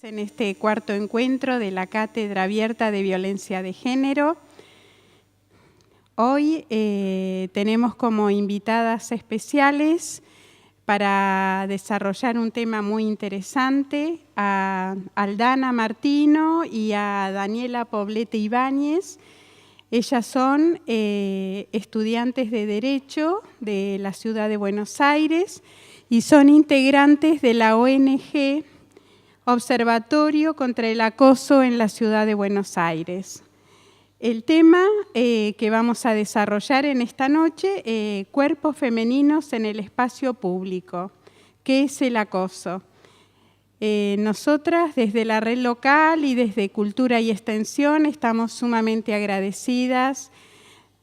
En este cuarto encuentro de la Cátedra Abierta de Violencia de Género. Hoy tenemos como invitadas especiales para desarrollar un tema muy interesante a Aldana Martino y a Daniela Poblete Ibáñez. Ellas son estudiantes de Derecho de la ciudad de Buenos Aires y son integrantes de la ONG Observatorio contra el Acoso en la ciudad de Buenos Aires. El tema que vamos a desarrollar en esta noche, cuerpos femeninos en el espacio público. ¿Qué es el acoso? Nosotras desde la red local y desde Cultura y Extensión estamos sumamente agradecidas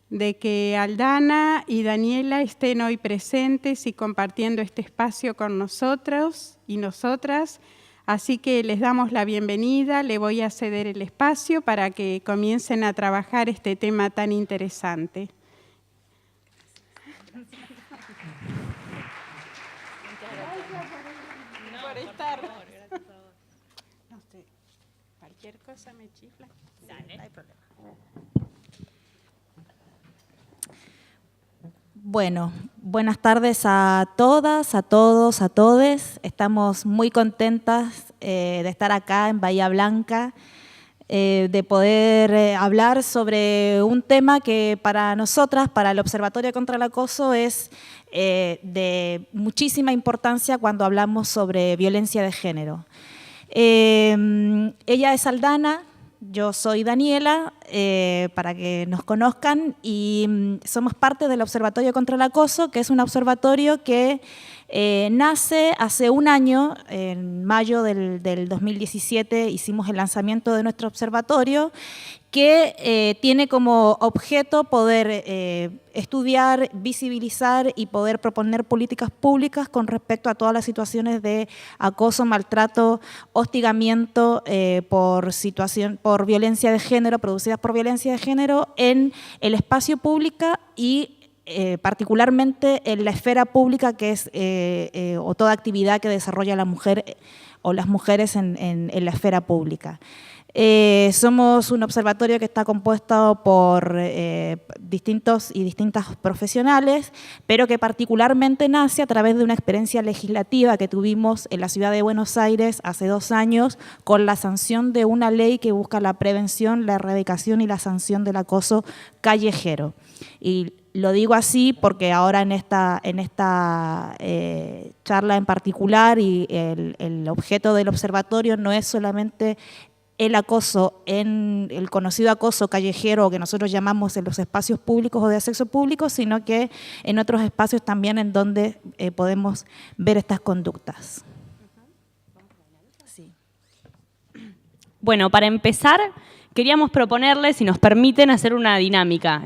de que Aldana y Daniela estén hoy presentes y compartiendo este espacio con nosotros y nosotras. Así que les damos la bienvenida, le voy a ceder el espacio para que comiencen a trabajar este tema tan interesante. Por estar. No sé, cualquier cosa me chifla. Dale. No hay problema. Bueno, buenas tardes a todas, a todos, a todes. Estamos muy contentas de estar acá en Bahía Blanca, de poder hablar sobre un tema que para nosotras, para el Observatorio contra el Acoso, es de muchísima importancia cuando hablamos sobre violencia de género. Ella es Aldana. Yo soy Daniela, para que nos conozcan, y somos parte del Observatorio contra el Acoso, que es un observatorio que nace hace un año. En mayo del 2017 hicimos el lanzamiento de nuestro observatorio, que tiene como objeto poder estudiar, visibilizar y poder proponer políticas públicas con respecto a todas las situaciones de acoso, maltrato, hostigamiento por violencia de género, producidas por violencia de género en el espacio público y particularmente en la esfera pública, que es o toda actividad que desarrolla la mujer o las mujeres en la esfera pública. Somos un observatorio que está compuesto por distintas profesionales, pero que particularmente nace a través de una experiencia legislativa que tuvimos en la ciudad de Buenos Aires hace 2 años con la sanción de una ley que busca la prevención, la erradicación y la sanción del acoso callejero. Y lo digo así porque ahora en esta charla en particular y el objeto del observatorio no es solamente el acoso, el conocido acoso callejero que nosotros llamamos en los espacios públicos o de acceso público, sino que en otros espacios también en donde podemos ver estas conductas. Sí. Bueno, para empezar, queríamos proponerles, si nos permiten, hacer una dinámica.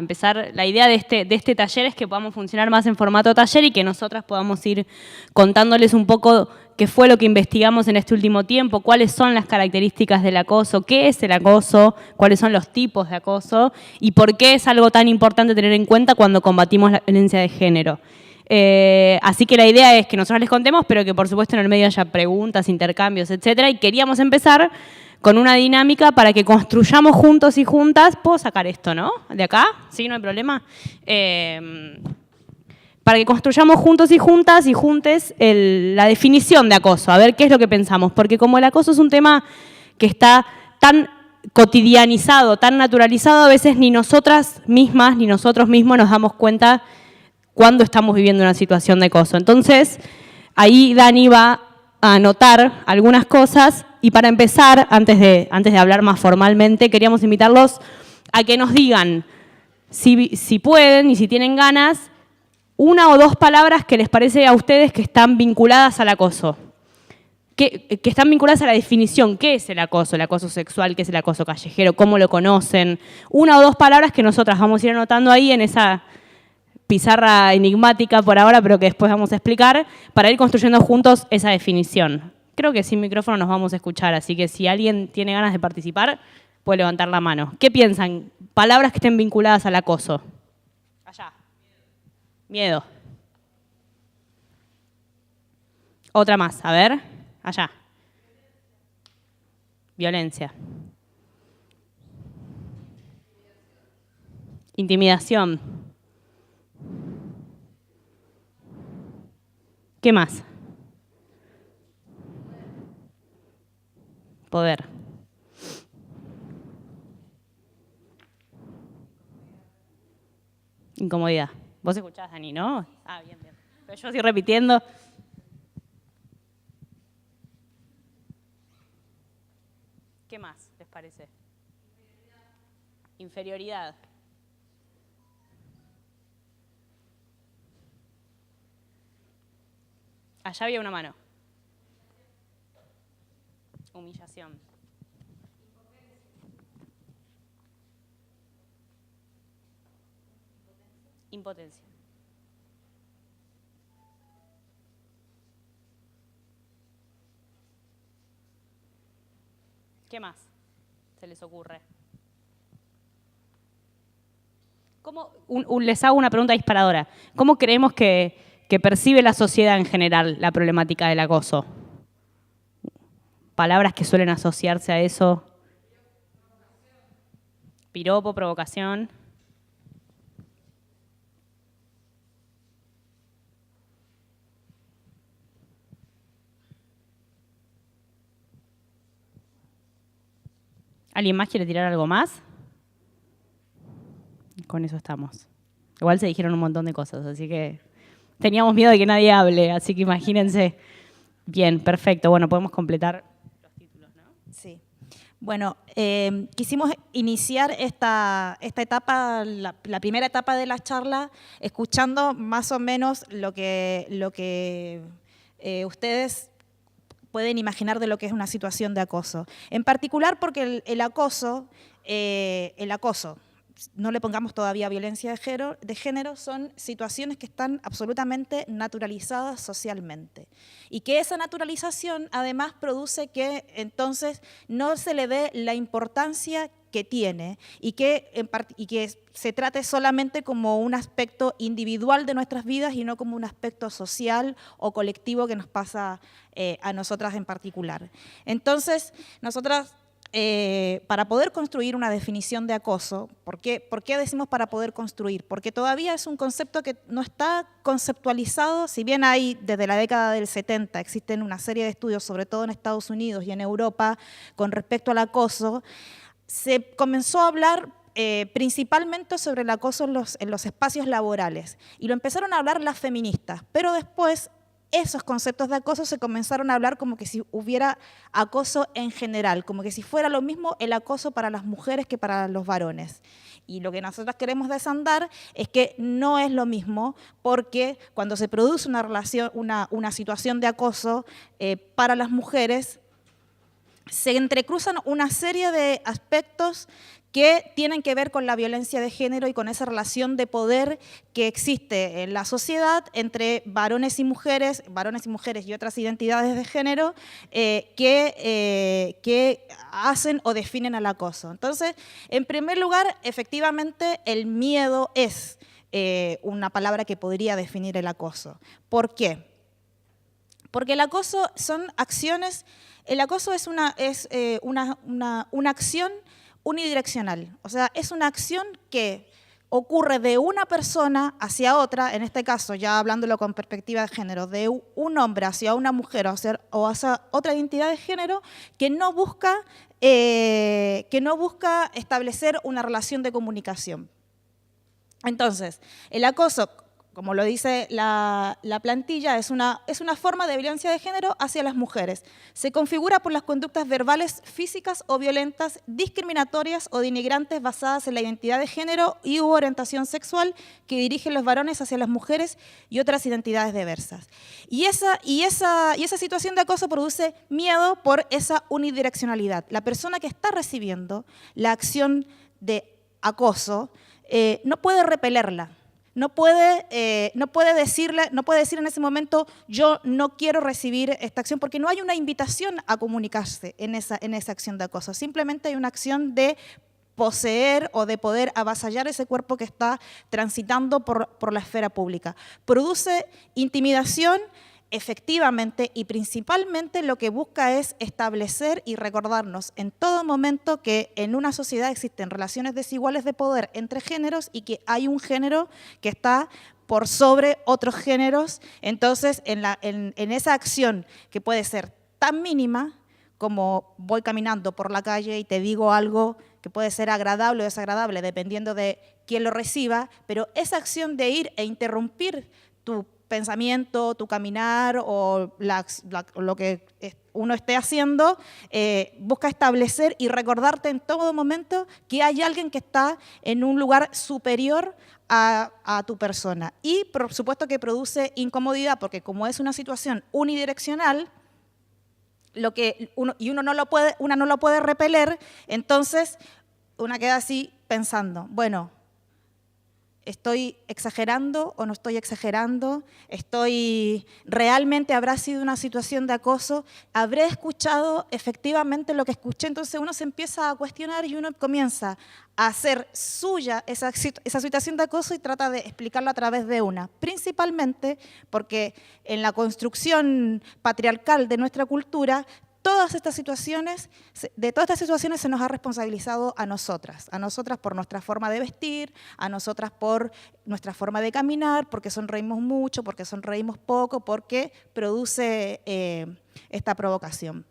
La idea de este taller es que podamos funcionar más en formato taller y que nosotras podamos ir contándoles un poco qué fue lo que investigamos en este último tiempo, cuáles son las características del acoso, qué es el acoso, cuáles son los tipos de acoso y por qué es algo tan importante tener en cuenta cuando combatimos la violencia de género. Así que la idea es que nosotros les contemos, pero que por supuesto en el medio haya preguntas, intercambios, etcétera. Y queríamos empezar con una dinámica para que construyamos juntos y juntas. ¿Puedo sacar esto, no? ¿De acá? ¿Sí? ¿No hay problema? Para que construyamos juntos y juntas y juntes la definición de acoso, a ver qué es lo que pensamos. Porque como el acoso es un tema que está tan cotidianizado, tan naturalizado, a veces ni nosotras mismas ni nosotros mismos nos damos cuenta cuando estamos viviendo una situación de acoso. Entonces, ahí Dani va a anotar algunas cosas y para empezar, antes de hablar más formalmente, queríamos invitarlos a que nos digan, si pueden y si tienen ganas, 1 o 2 palabras que les parece a ustedes que están vinculadas al acoso, que están vinculadas a la definición. ¿Qué es el acoso sexual? ¿Qué es el acoso callejero? ¿Cómo lo conocen? 1 o 2 palabras que nosotras vamos a ir anotando ahí en esa pizarra enigmática por ahora, pero que después vamos a explicar, para ir construyendo juntos esa definición. Creo que sin micrófono nos vamos a escuchar, así que si alguien tiene ganas de participar, puede levantar la mano. ¿Qué piensan? Palabras que estén vinculadas al acoso. Allá. Miedo. Otra más, a ver. Allá. Violencia. Intimidación. ¿Qué más? Poder. Incomodidad. Vos escuchás, Dani, ¿no? Ah, bien, bien. Pero yo estoy repitiendo. ¿Qué más les parece? Inferioridad. Allá había una mano. Humillación. Impotencia. ¿Qué más se les ocurre? Les hago una pregunta disparadora. ¿Cómo creemos que percibe la sociedad en general la problemática del acoso? Palabras que suelen asociarse a eso. Piropo, provocación. ¿Alguien más quiere tirar algo más? Con eso estamos. Igual se dijeron un montón de cosas, así que teníamos miedo de que nadie hable, así que imagínense. Bien, perfecto. Bueno, podemos completar los títulos, ¿no? Sí. Bueno, quisimos iniciar esta etapa, la primera etapa de la charla, escuchando más o menos lo que ustedes pueden imaginar de lo que es una situación de acoso. En particular porque el acoso, no le pongamos todavía violencia de género, son situaciones que están absolutamente naturalizadas socialmente. Y que esa naturalización además produce que entonces no se le dé la importancia que tiene y que se trate solamente como un aspecto individual de nuestras vidas y no como un aspecto social o colectivo que nos pasa a nosotras en particular. Entonces, nosotras, para poder construir una definición de acoso, ¿por qué decimos para poder construir? Porque todavía es un concepto que no está conceptualizado, si bien hay desde la década del 70, existen una serie de estudios, sobre todo en Estados Unidos y en Europa, con respecto al acoso. Se comenzó a hablar principalmente sobre el acoso en los espacios laborales y lo empezaron a hablar las feministas, pero después esos conceptos de acoso se comenzaron a hablar como que si hubiera acoso en general, como que si fuera lo mismo el acoso para las mujeres que para los varones. Y lo que nosotros queremos desandar es que no es lo mismo, porque cuando se produce una situación de acoso para las mujeres, se entrecruzan una serie de aspectos que tienen que ver con la violencia de género y con esa relación de poder que existe en la sociedad entre varones y mujeres y otras identidades de género que hacen o definen al acoso. Entonces, en primer lugar, efectivamente, el miedo es una palabra que podría definir el acoso. ¿Por qué? Porque el acoso son acciones. El acoso es una acción unidireccional, o sea, es una acción que ocurre de una persona hacia otra, en este caso, ya hablándolo con perspectiva de género, de un hombre hacia una mujer o hacia otra identidad de género que no busca establecer una relación de comunicación. Entonces, el acoso, como lo dice la plantilla, es una forma de violencia de género hacia las mujeres. Se configura por las conductas verbales, físicas o violentas, discriminatorias o denigrantes basadas en la identidad de género y u orientación sexual que dirigen los varones hacia las mujeres y otras identidades diversas. Y esa situación de acoso produce miedo por esa unidireccionalidad. La persona que está recibiendo la acción de acoso no puede repelerla. No puede decir en ese momento, yo no quiero recibir esta acción, porque no hay una invitación a comunicarse en esa acción de acoso. Simplemente hay una acción de poseer o de poder avasallar ese cuerpo que está transitando por la esfera pública. Produce intimidación efectivamente y principalmente lo que busca es establecer y recordarnos en todo momento que en una sociedad existen relaciones desiguales de poder entre géneros y que hay un género que está por sobre otros géneros. Entonces, en esa acción que puede ser tan mínima como voy caminando por la calle y te digo algo que puede ser agradable o desagradable dependiendo de quién lo reciba, pero esa acción de ir e interrumpir tu pensamiento, tu caminar o lo que uno esté haciendo, busca establecer y recordarte en todo momento que hay alguien que está en un lugar superior a tu persona. Y por supuesto que produce incomodidad, porque como es una situación unidireccional, uno no lo puede repeler, entonces una queda así pensando, bueno, ¿estoy exagerando o no estoy exagerando? ¿Realmente habrá sido una situación de acoso? ¿Habré escuchado efectivamente lo que escuché? Entonces uno se empieza a cuestionar y uno comienza a hacer suya esa situación de acoso y trata de explicarlo a través de una. Principalmente porque en la construcción patriarcal de nuestra cultura, de todas estas situaciones se nos ha responsabilizado a nosotras por nuestra forma de vestir, a nosotras por nuestra forma de caminar, porque sonreímos mucho, porque sonreímos poco, porque produce esta provocación.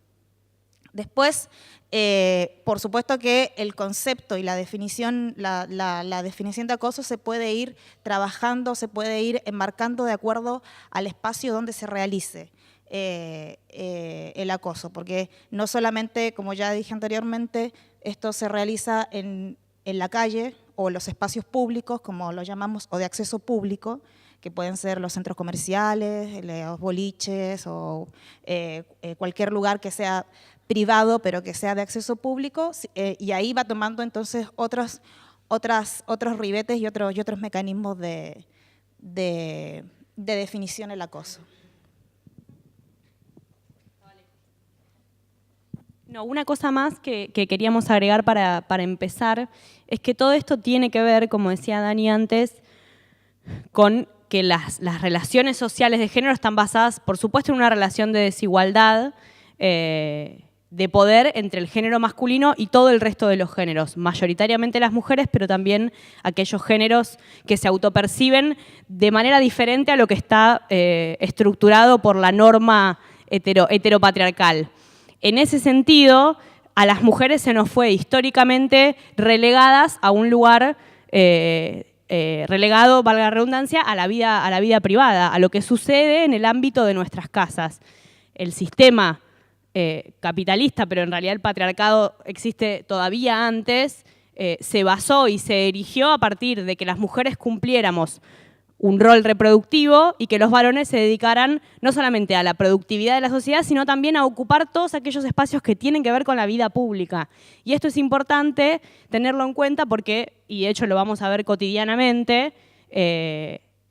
Después, por supuesto que el concepto y la definición de acoso se puede ir trabajando, se puede ir enmarcando de acuerdo al espacio donde se realice el acoso, porque no solamente, como ya dije anteriormente, esto se realiza en la calle o en los espacios públicos, como lo llamamos, o de acceso público, que pueden ser los centros comerciales, los boliches o cualquier lugar que sea privado pero que sea de acceso público, y ahí va tomando entonces otros ribetes y otros mecanismos de definición del acoso. No, una cosa más que queríamos agregar para empezar es que todo esto tiene que ver, como decía Dani antes, con que las relaciones sociales de género están basadas, por supuesto, en una relación de desigualdad, de poder entre el género masculino y todo el resto de los géneros, mayoritariamente las mujeres, pero también aquellos géneros que se autoperciben de manera diferente a lo que está estructurado por la norma heteropatriarcal. En ese sentido, a las mujeres se nos fue históricamente relegadas a un lugar relegado, valga la redundancia, a la vida privada, a lo que sucede en el ámbito de nuestras casas. El sistema capitalista, pero en realidad el patriarcado existe todavía antes, se basó y se erigió a partir de que las mujeres cumpliéramos un rol reproductivo y que los varones se dedicaran no solamente a la productividad de la sociedad, sino también a ocupar todos aquellos espacios que tienen que ver con la vida pública. Y esto es importante tenerlo en cuenta porque, y de hecho lo vamos a ver cotidianamente,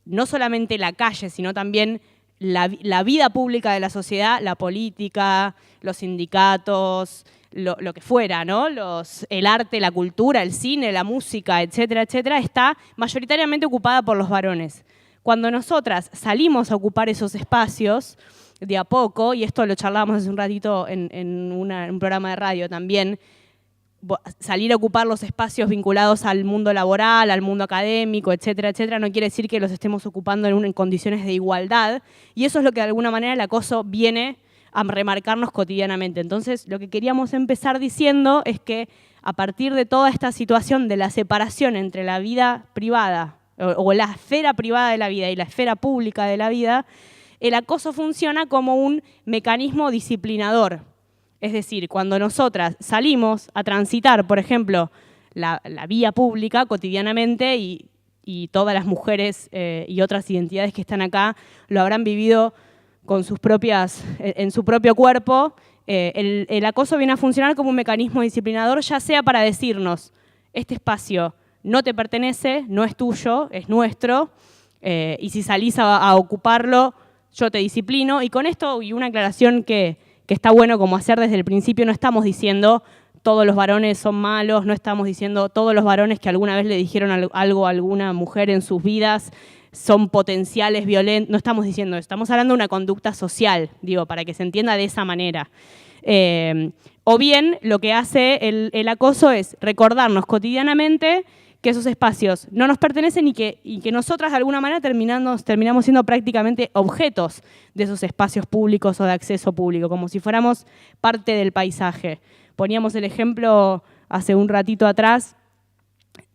no solamente la calle, sino también la vida pública de la sociedad, la política, los sindicatos, lo que fuera, ¿no? El arte, la cultura, el cine, la música, etcétera, etcétera, está mayoritariamente ocupada por los varones. Cuando nosotras salimos a ocupar esos espacios de a poco, y esto lo charlábamos hace un ratito en un programa de radio también, salir a ocupar los espacios vinculados al mundo laboral, al mundo académico, etcétera, etcétera, no quiere decir que los estemos ocupando en condiciones de igualdad, y eso es lo que de alguna manera el acoso viene a remarcarnos cotidianamente. Entonces, lo que queríamos empezar diciendo es que a partir de toda esta situación de la separación entre la vida privada o la esfera privada de la vida y la esfera pública de la vida, el acoso funciona como un mecanismo disciplinador. Es decir, cuando nosotras salimos a transitar, por ejemplo, la vía pública cotidianamente y todas las mujeres y otras identidades que están acá lo habrán vivido en su propio cuerpo, el acoso viene a funcionar como un mecanismo disciplinador, ya sea para decirnos, este espacio no te pertenece, no es tuyo, es nuestro, y si salís a ocuparlo, yo te disciplino. Y con esto, y una aclaración que está bueno como hacer desde el principio, no estamos diciendo todos los varones son malos, no estamos diciendo todos los varones que alguna vez le dijeron algo a alguna mujer en sus vidas son potenciales violentos. No estamos diciendo, estamos hablando de una conducta social, digo, para que se entienda de esa manera. O bien, lo que hace el acoso es recordarnos cotidianamente que esos espacios no nos pertenecen y que nosotras de alguna manera terminamos siendo prácticamente objetos de esos espacios públicos o de acceso público, como si fuéramos parte del paisaje. Poníamos el ejemplo hace un ratito atrás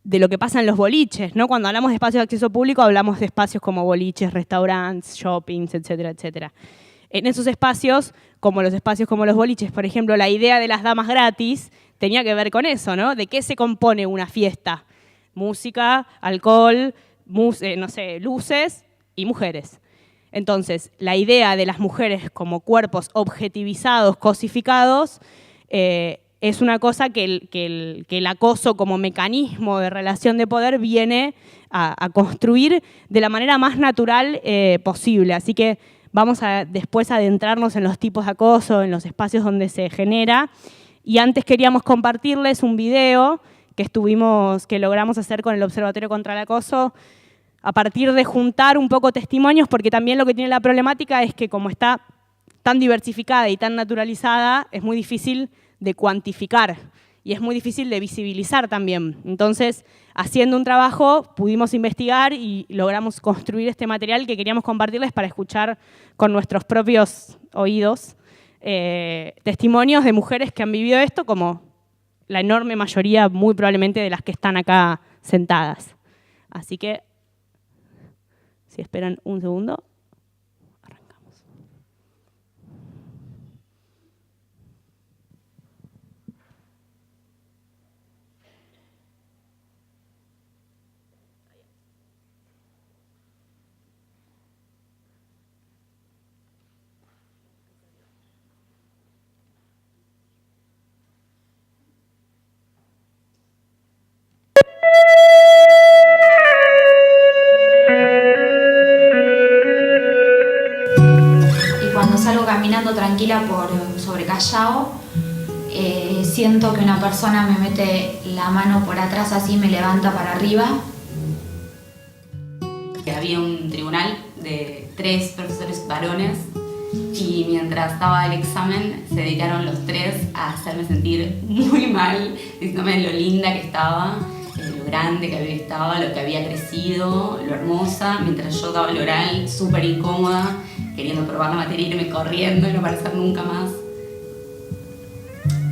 de lo que pasa en los boliches, ¿no? Cuando hablamos de espacios de acceso público hablamos de espacios como boliches, restaurantes, shoppings, etcétera, etcétera. En esos espacios, como los boliches, por ejemplo, la idea de las damas gratis tenía que ver con eso, ¿no? ¿De qué se compone una fiesta? Música, alcohol, luces y mujeres. Entonces, la idea de las mujeres como cuerpos objetivizados, cosificados, es una cosa que el acoso como mecanismo de relación de poder viene a construir de la manera más natural posible. Así que vamos a después adentrarnos en los tipos de acoso, en los espacios donde se genera. Y antes queríamos compartirles un video que logramos hacer con el Observatorio contra el Acoso, a partir de juntar un poco testimonios, porque también lo que tiene la problemática es que como está tan diversificada y tan naturalizada, es muy difícil de cuantificar y es muy difícil de visibilizar también. Entonces, haciendo un trabajo, pudimos investigar y logramos construir este material que queríamos compartirles para escuchar con nuestros propios oídos testimonios de mujeres que han vivido esto, como la enorme mayoría, muy probablemente, de las que están acá sentadas. Así que, si esperan un segundo, arrancamos. Salgo caminando tranquila sobre Callao, siento que una persona me mete la mano por atrás así, me levanta para arriba. Había un tribunal de 3 profesores varones y mientras estaba el examen se dedicaron los 3 a hacerme sentir muy mal, diciéndome lo linda que estaba, lo grande que había estado, lo que había crecido, lo hermosa, mientras yo daba el oral súper incómoda, queriendo probar la materia, irme corriendo y no aparecer nunca más.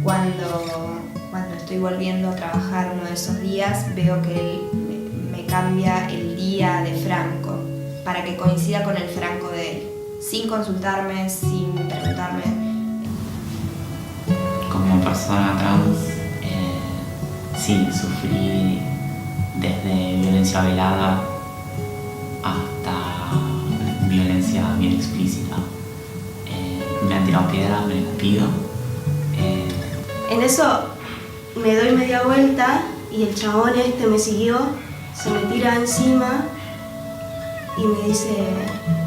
Cuando estoy volviendo a trabajar uno de esos días, veo que él me cambia el día de Franco para que coincida con el Franco de él, sin consultarme, sin preguntarme. Como persona trans, sí, sufrí desde violencia velada hasta violencia bien explícita. Me han tirado piedras, me las pido. En eso me doy media vuelta y el chabón me siguió, se me tira encima y me dice: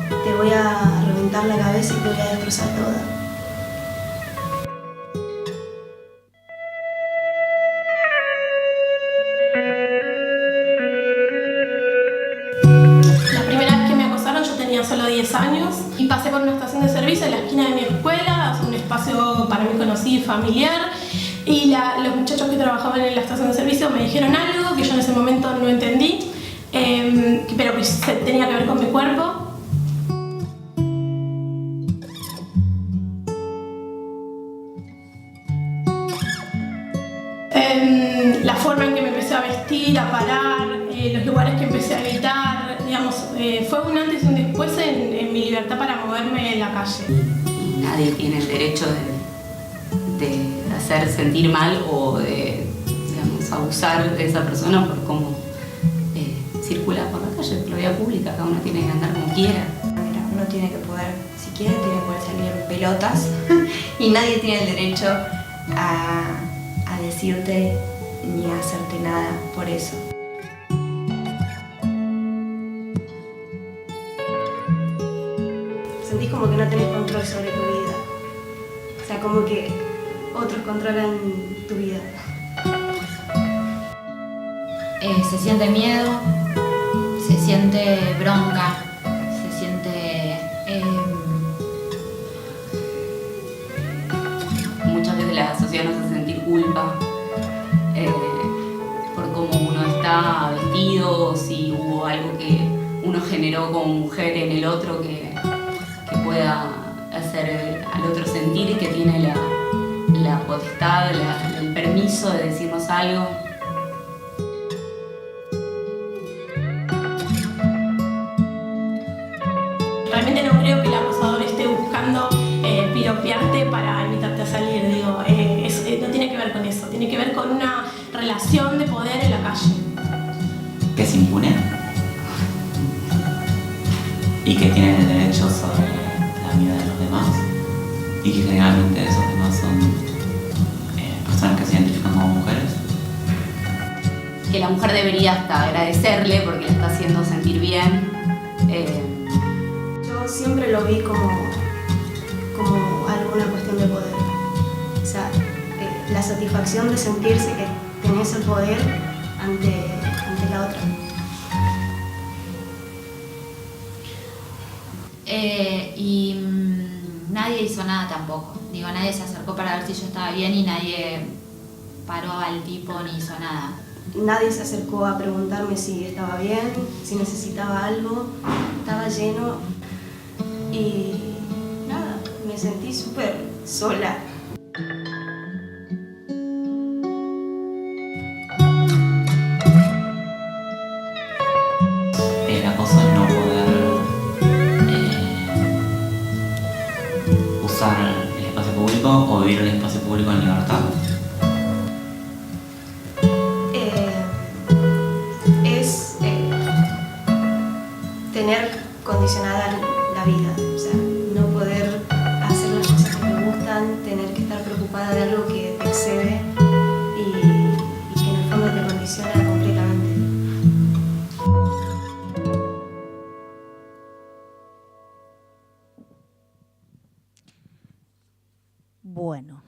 te voy a reventar la cabeza y te voy a destrozar toda. Solo 10 años y pasé por una estación de servicio en la esquina de mi escuela, un espacio para mí conocido y familiar, y los muchachos que trabajaban en la estación de servicio me dijeron algo que yo en ese momento no entendí, pero que tenía que ver con mi cuerpo. La forma en que me empecé a vestir, a parar, los lugares que empecé a evitar, digamos, fue un antes y un después en mi libertad para moverme en la calle. Y nadie tiene el derecho de hacer sentir mal o de, digamos, abusar de esa persona por cómo circula por la calle, por la vía pública. Cada uno tiene que andar como quiera. Uno tiene que poder, si quiere, tiene que poder salir en pelotas y nadie tiene el derecho a decirte ni a hacerte nada por eso. Sentís como que no tenés control sobre tu vida. O sea, como que otros controlan tu vida. Se siente miedo, se siente bronca, se siente... muchas veces la sociedad nos hace sentir culpa por cómo uno está vestido, o si hubo algo que uno generó como mujer en el otro que pueda hacer al otro sentir que tiene la potestad, el permiso de decirnos algo. Realmente no creo que el acosador esté buscando piropearte para invitarte a salir. Digo, no tiene que ver con eso, tiene que ver con una relación de poder en la calle. Que es impune y que tienen el derecho sobre la vida de los demás, y que generalmente esos demás son personas que se identifican como mujeres. Que la mujer debería hasta agradecerle porque la está haciendo sentir bien. Yo siempre lo vi como alguna cuestión de poder. O sea, la satisfacción de sentirse que tenés el poder ante la otra. Nadie hizo nada tampoco. Digo, nadie se acercó para ver si yo estaba bien y nadie paró al tipo ni hizo nada. Nadie se acercó a preguntarme si estaba bien, si necesitaba algo. Estaba lleno y nada, me sentí súper sola. El acoso es no poder usar el espacio público o vivir el espacio público en libertad. Es tener condicionada la vida, o sea, no poder hacer las cosas que te gustan, tener que estar preocupada de algo que te excede y que en el fondo te condiciona completamente. Bueno,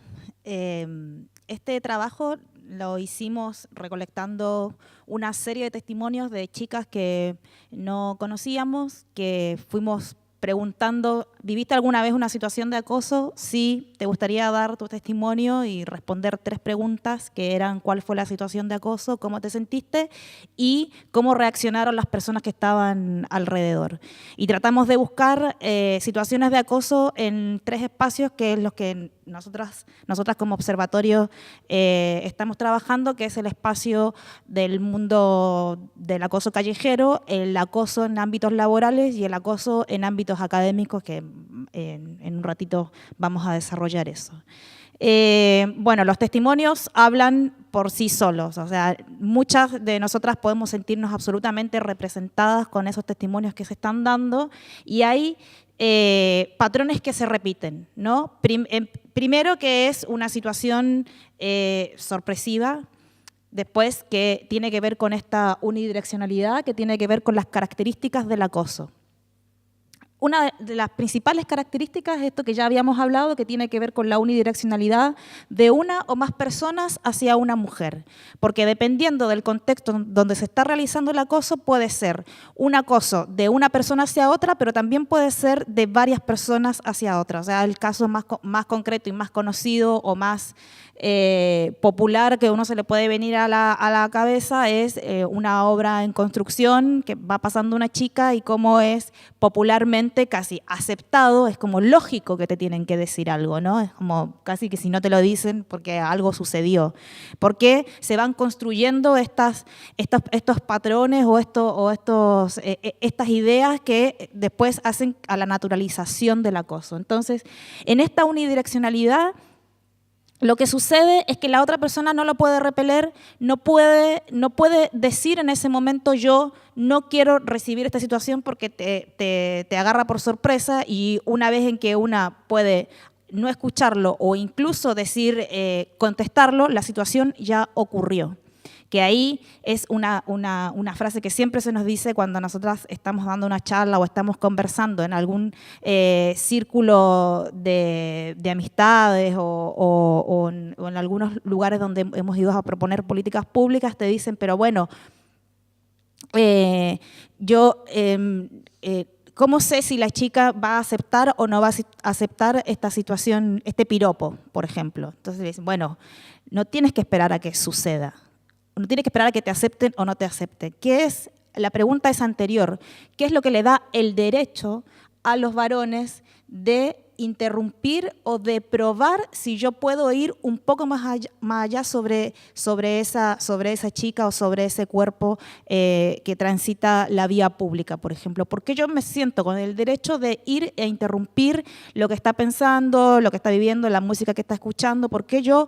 este trabajo lo hicimos recolectando una serie de testimonios de chicas que no conocíamos, que fuimos preguntando, ¿viviste alguna vez una situación de acoso? Sí, ¿te gustaría dar tu testimonio y responder 3 preguntas que eran cuál fue la situación de acoso, cómo te sentiste y cómo reaccionaron las personas que estaban alrededor? Y tratamos de buscar situaciones de acoso en 3 espacios, que es los que nosotras como observatorio estamos trabajando, que es el espacio del mundo del acoso callejero, el acoso en ámbitos laborales y el acoso en ámbitos académicos, que en un ratito vamos a desarrollar eso. Bueno, los testimonios hablan por sí solos, o sea, muchas de nosotras podemos sentirnos absolutamente representadas con esos testimonios que se están dando, y hay patrones que se repiten, ¿no? Primero, que es una situación sorpresiva. Después, que tiene que ver con esta unidireccionalidad, que tiene que ver con las características del acoso. Una de las principales características es esto que ya habíamos hablado, que tiene que ver con la unidireccionalidad de una o más personas hacia una mujer. Porque dependiendo del contexto donde se está realizando el acoso, puede ser un acoso de una persona hacia otra, pero también puede ser de varias personas hacia otra. O sea, el caso más concreto y más conocido o más popular que uno se le puede venir a la cabeza es una obra en construcción que va pasando una chica y cómo es popularmente casi aceptado, es como lógico que te tienen que decir algo, ¿no? Es como casi que si no te lo dicen porque algo sucedió. Porque se van construyendo estos patrones o estas ideas que después hacen a la naturalización del acoso. Entonces, en esta unidireccionalidad, lo que sucede es que la otra persona no lo puede repeler, no puede decir en ese momento yo no quiero recibir esta situación porque te agarra por sorpresa, y una vez en que una puede no escucharlo o incluso decir, contestarlo, la situación ya ocurrió. Que ahí es una frase que siempre se nos dice cuando nosotras estamos dando una charla o estamos conversando en algún círculo de amistades o en algunos lugares donde hemos ido a proponer políticas públicas, te dicen, pero bueno, ¿cómo sé si la chica va a aceptar o no va a aceptar esta situación, este piropo, por ejemplo? Entonces, bueno, no tienes que esperar a que suceda. No tienes que esperar a que te acepten o no te acepten. La pregunta es anterior. ¿Qué es lo que le da el derecho a los varones de interrumpir o de probar si yo puedo ir un poco más allá sobre esa chica o sobre ese cuerpo que transita la vía pública, por ejemplo? ¿Por qué yo me siento con el derecho de ir e interrumpir lo que está pensando, lo que está viviendo, la música que está escuchando? ¿Por qué yo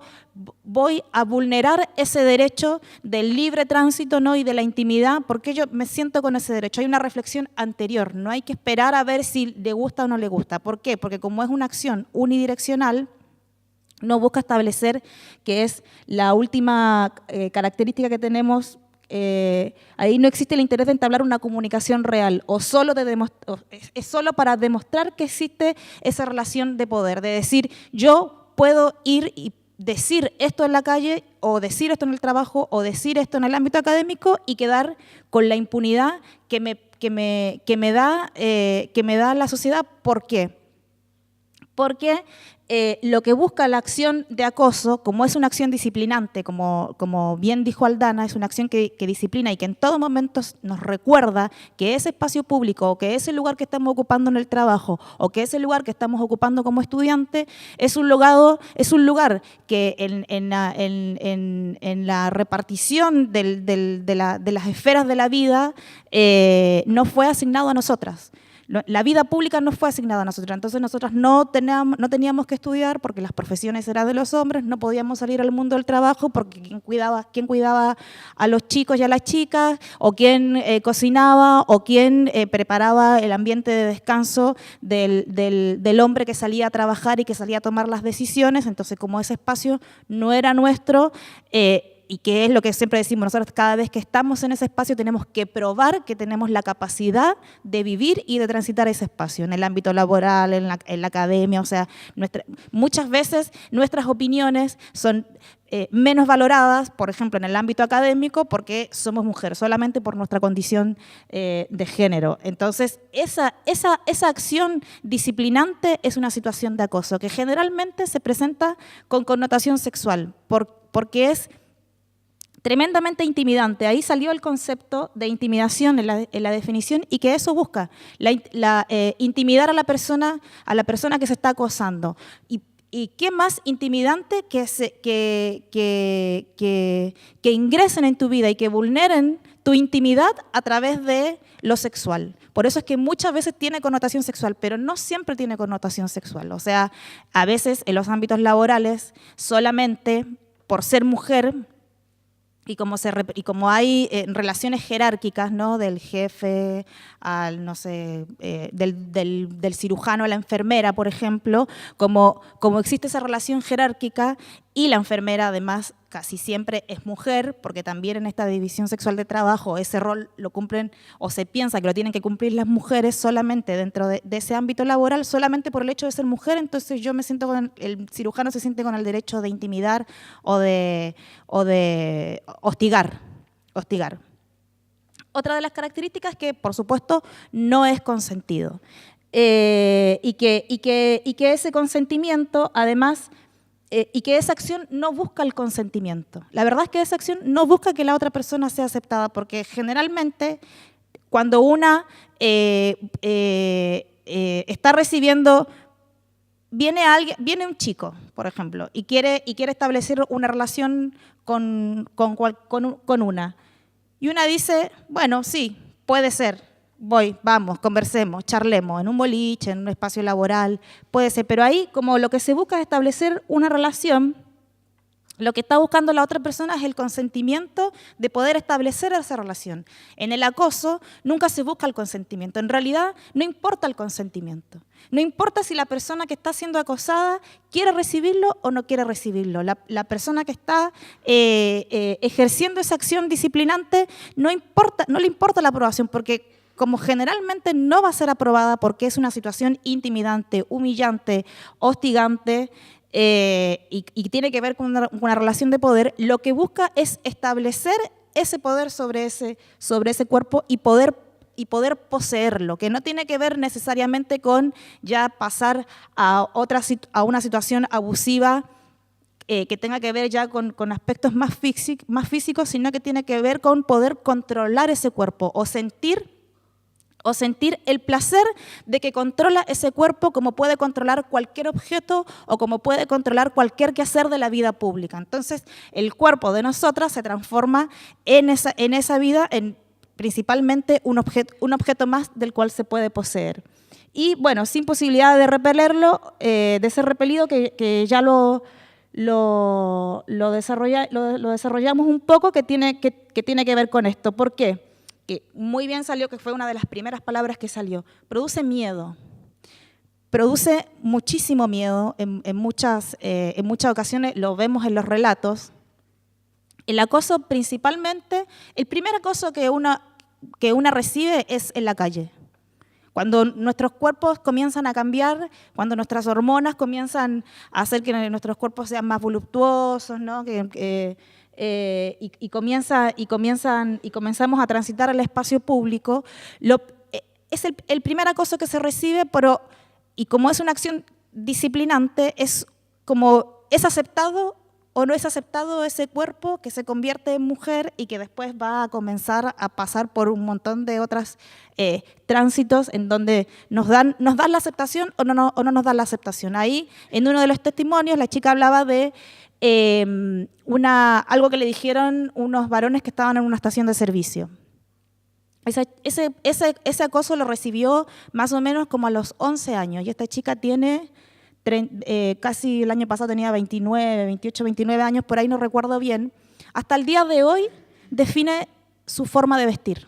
voy a vulnerar ese derecho del libre tránsito, ¿no? y de la intimidad? ¿Por qué yo me siento con ese derecho? Hay una reflexión anterior, no hay que esperar a ver si le gusta o no le gusta. ¿Por qué? Porque como es una acción unidireccional, no busca establecer que es la última característica que tenemos. Ahí no existe el interés de entablar una comunicación real o es solo para demostrar que existe esa relación de poder, de decir yo puedo ir y decir esto en la calle o decir esto en el trabajo o decir esto en el ámbito académico y quedar con la impunidad que me da la sociedad. ¿Por qué? Porque lo que busca la acción de acoso, como es una acción disciplinante, como bien dijo Aldana, es una acción que disciplina y que en todo momento nos recuerda que ese espacio público o que ese lugar que estamos ocupando en el trabajo o que ese lugar que estamos ocupando como estudiante es un lugar que en la repartición de las esferas de la vida no fue asignado a nosotras. La vida pública no fue asignada a nosotras, entonces nosotras no teníamos que estudiar porque las profesiones eran de los hombres, no podíamos salir al mundo del trabajo porque quién cuidaba a los chicos y a las chicas, o quién cocinaba, o quién preparaba el ambiente de descanso del hombre que salía a trabajar y que salía a tomar las decisiones. Entonces, como ese espacio no era nuestro, y que es lo que siempre decimos, nosotros cada vez que estamos en ese espacio tenemos que probar que tenemos la capacidad de vivir y de transitar ese espacio, en el ámbito laboral, en la academia. O sea, muchas veces nuestras opiniones son menos valoradas, por ejemplo, en el ámbito académico, porque somos mujeres, solamente por nuestra condición de género. Entonces, esa acción disciplinante es una situación de acoso, que generalmente se presenta con connotación sexual, porque es tremendamente intimidante. Ahí salió el concepto de intimidación en la definición, y que eso busca, intimidar a la persona que se está acosando. ¿Y qué más intimidante que ingresen en tu vida y que vulneren tu intimidad a través de lo sexual? Por eso es que muchas veces tiene connotación sexual, pero no siempre tiene connotación sexual. O sea, a veces en los ámbitos laborales, solamente por ser mujer, y como hay relaciones jerárquicas, ¿no? Del jefe al, no sé, del cirujano a la enfermera, por ejemplo, como existe esa relación jerárquica, y la enfermera además casi siempre es mujer, porque también en esta división sexual de trabajo ese rol lo cumplen, o se piensa que lo tienen que cumplir las mujeres solamente dentro de ese ámbito laboral, solamente por el hecho de ser mujer. Entonces el cirujano se siente con el derecho de intimidar o de hostigar. Otra de las características es que, por supuesto, no es consentido. Y que ese consentimiento, además, y que esa acción no busca el consentimiento. La verdad es que esa acción no busca que la otra persona sea aceptada, porque generalmente cuando una está recibiendo, viene un chico, por ejemplo, y quiere establecer una relación con una, y una dice, bueno, sí, puede ser, vamos, conversemos, charlemos, en un boliche, en un espacio laboral, puede ser, pero ahí como lo que se busca es establecer una relación, lo que está buscando la otra persona es el consentimiento de poder establecer esa relación. En el acoso nunca se busca el consentimiento, en realidad no importa el consentimiento, no importa si la persona que está siendo acosada quiere recibirlo o no quiere recibirlo. La persona que está ejerciendo esa acción disciplinante no le importa la aprobación, porque como generalmente no va a ser aprobada porque es una situación intimidante, humillante, hostigante, y tiene que ver con una relación de poder, lo que busca es establecer ese poder sobre ese cuerpo y poder poseerlo, que no tiene que ver necesariamente con ya pasar a una situación abusiva que tenga que ver ya con aspectos más físicos, sino que tiene que ver con poder controlar ese cuerpo o sentir el placer de que controla ese cuerpo como puede controlar cualquier objeto o como puede controlar cualquier quehacer de la vida pública. Entonces, el cuerpo de nosotras se transforma en esa vida en principalmente un objeto más del cual se puede poseer. Y bueno, sin posibilidad de repelerlo, de ser repelido, que ya lo desarrollamos un poco, que tiene que ver con esto. ¿Por qué? Que muy bien salió, que fue una de las primeras palabras que salió. Produce miedo. Produce muchísimo miedo. En muchas ocasiones lo vemos en los relatos. El acoso principalmente, el primer acoso que una recibe es en la calle. Cuando nuestros cuerpos comienzan a cambiar, cuando nuestras hormonas comienzan a hacer que nuestros cuerpos sean más voluptuosos, ¿no? Y comenzamos a transitar al espacio público, es el primer acoso que se recibe, y como es una acción disciplinante, es aceptado o no es aceptado ese cuerpo que se convierte en mujer y que después va a comenzar a pasar por un montón de otros tránsitos en donde nos dan la aceptación o no nos dan la aceptación. Ahí, en uno de los testimonios, la chica hablaba de algo que le dijeron unos varones que estaban en una estación de servicio. Ese acoso lo recibió más o menos como a los 11 años y esta chica tiene casi el año pasado tenía 28, 29 años, por ahí no recuerdo bien. Hasta el día de hoy define su forma de vestir.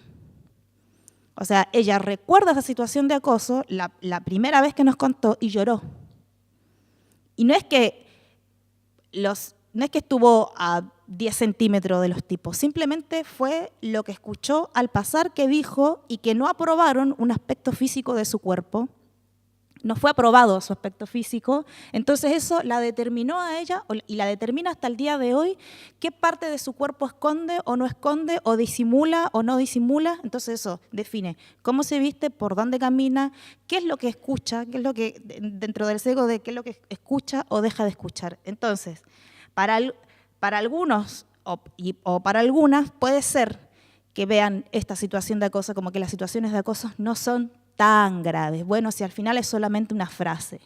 O sea, ella recuerda esa situación de acoso la primera vez que nos contó y lloró. Y no es que estuvo a 10 centímetros de los tipos, simplemente fue lo que escuchó al pasar que dijo y que no aprobaron un aspecto físico de su cuerpo. No fue aprobado su aspecto físico, entonces eso la determinó a ella y la determina hasta el día de hoy qué parte de su cuerpo esconde o no esconde, o disimula o no disimula. Entonces eso define cómo se viste, por dónde camina, qué es lo que escucha, qué es lo que dentro del sesgo de qué es lo que escucha o deja de escuchar. Entonces, para algunos o para algunas puede ser que vean esta situación de acoso como que las situaciones de acoso no son tan graves. Bueno, si al final es solamente una frase.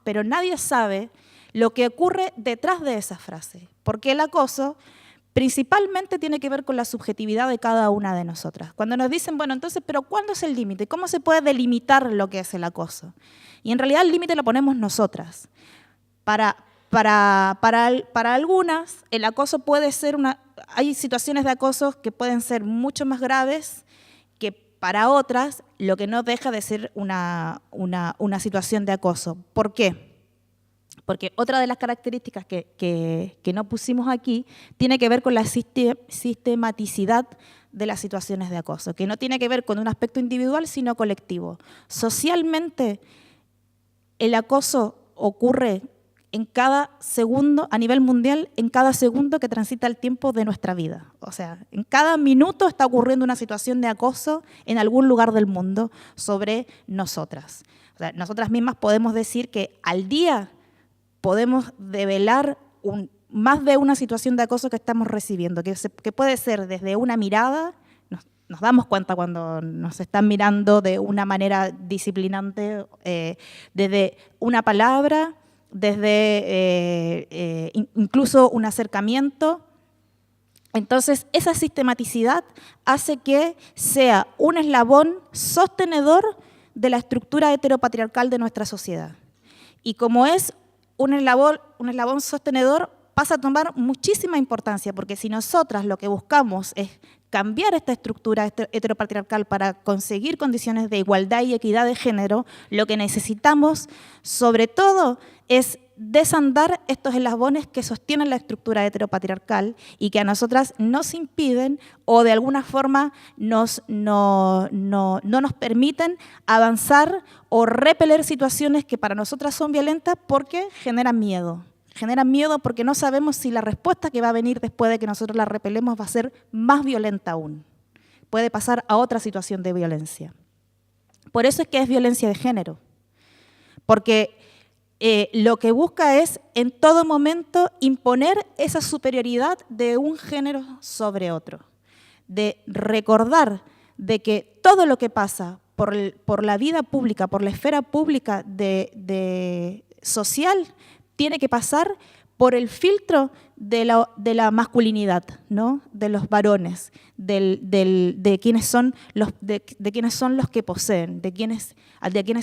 Pero nadie sabe lo que ocurre detrás de esa frase, porque el acoso principalmente tiene que ver con la subjetividad de cada una de nosotras. Cuando nos dicen, bueno, entonces, ¿pero cuándo es el límite? ¿Cómo se puede delimitar lo que es el acoso? Y en realidad el límite lo ponemos nosotras. Para algunas, el acoso puede ser hay situaciones de acoso que pueden ser mucho más graves que para otras, lo que no deja de ser una situación de acoso. ¿Por qué? Porque otra de las características que no pusimos aquí tiene que ver con la sistematicidad de las situaciones de acoso, que no tiene que ver con un aspecto individual, sino colectivo. Socialmente, el acoso ocurre en cada segundo, a nivel mundial, en cada segundo que transita el tiempo de nuestra vida. O sea, en cada minuto está ocurriendo una situación de acoso en algún lugar del mundo sobre nosotras. O sea, nosotras mismas podemos decir que al día podemos develar más de una situación de acoso que estamos recibiendo, que puede ser desde una mirada, nos damos cuenta cuando nos están mirando de una manera disciplinante, desde una palabra, desde incluso un acercamiento. Entonces, esa sistematicidad hace que sea un eslabón sostenedor de la estructura heteropatriarcal de nuestra sociedad. Y como es un eslabón sostenedor, pasa a tomar muchísima importancia, porque si nosotras lo que buscamos es cambiar esta estructura heteropatriarcal para conseguir condiciones de igualdad y equidad de género, lo que necesitamos, sobre todo, es desandar estos eslabones que sostienen la estructura heteropatriarcal y que a nosotras nos impiden o de alguna forma no nos permiten avanzar o repeler situaciones que para nosotras son violentas porque generan miedo. generan miedo porque no sabemos si la respuesta que va a venir después de que nosotros la repelemos va a ser más violenta aún. Puede pasar a otra situación de violencia. Por eso es que es violencia de género. Porque lo que busca es en todo momento imponer esa superioridad de un género sobre otro. De recordar de que todo lo que pasa por la vida pública, por la esfera pública social, tiene que pasar por el filtro de la masculinidad, ¿no? De los varones, de quienes son los que poseen, de quienes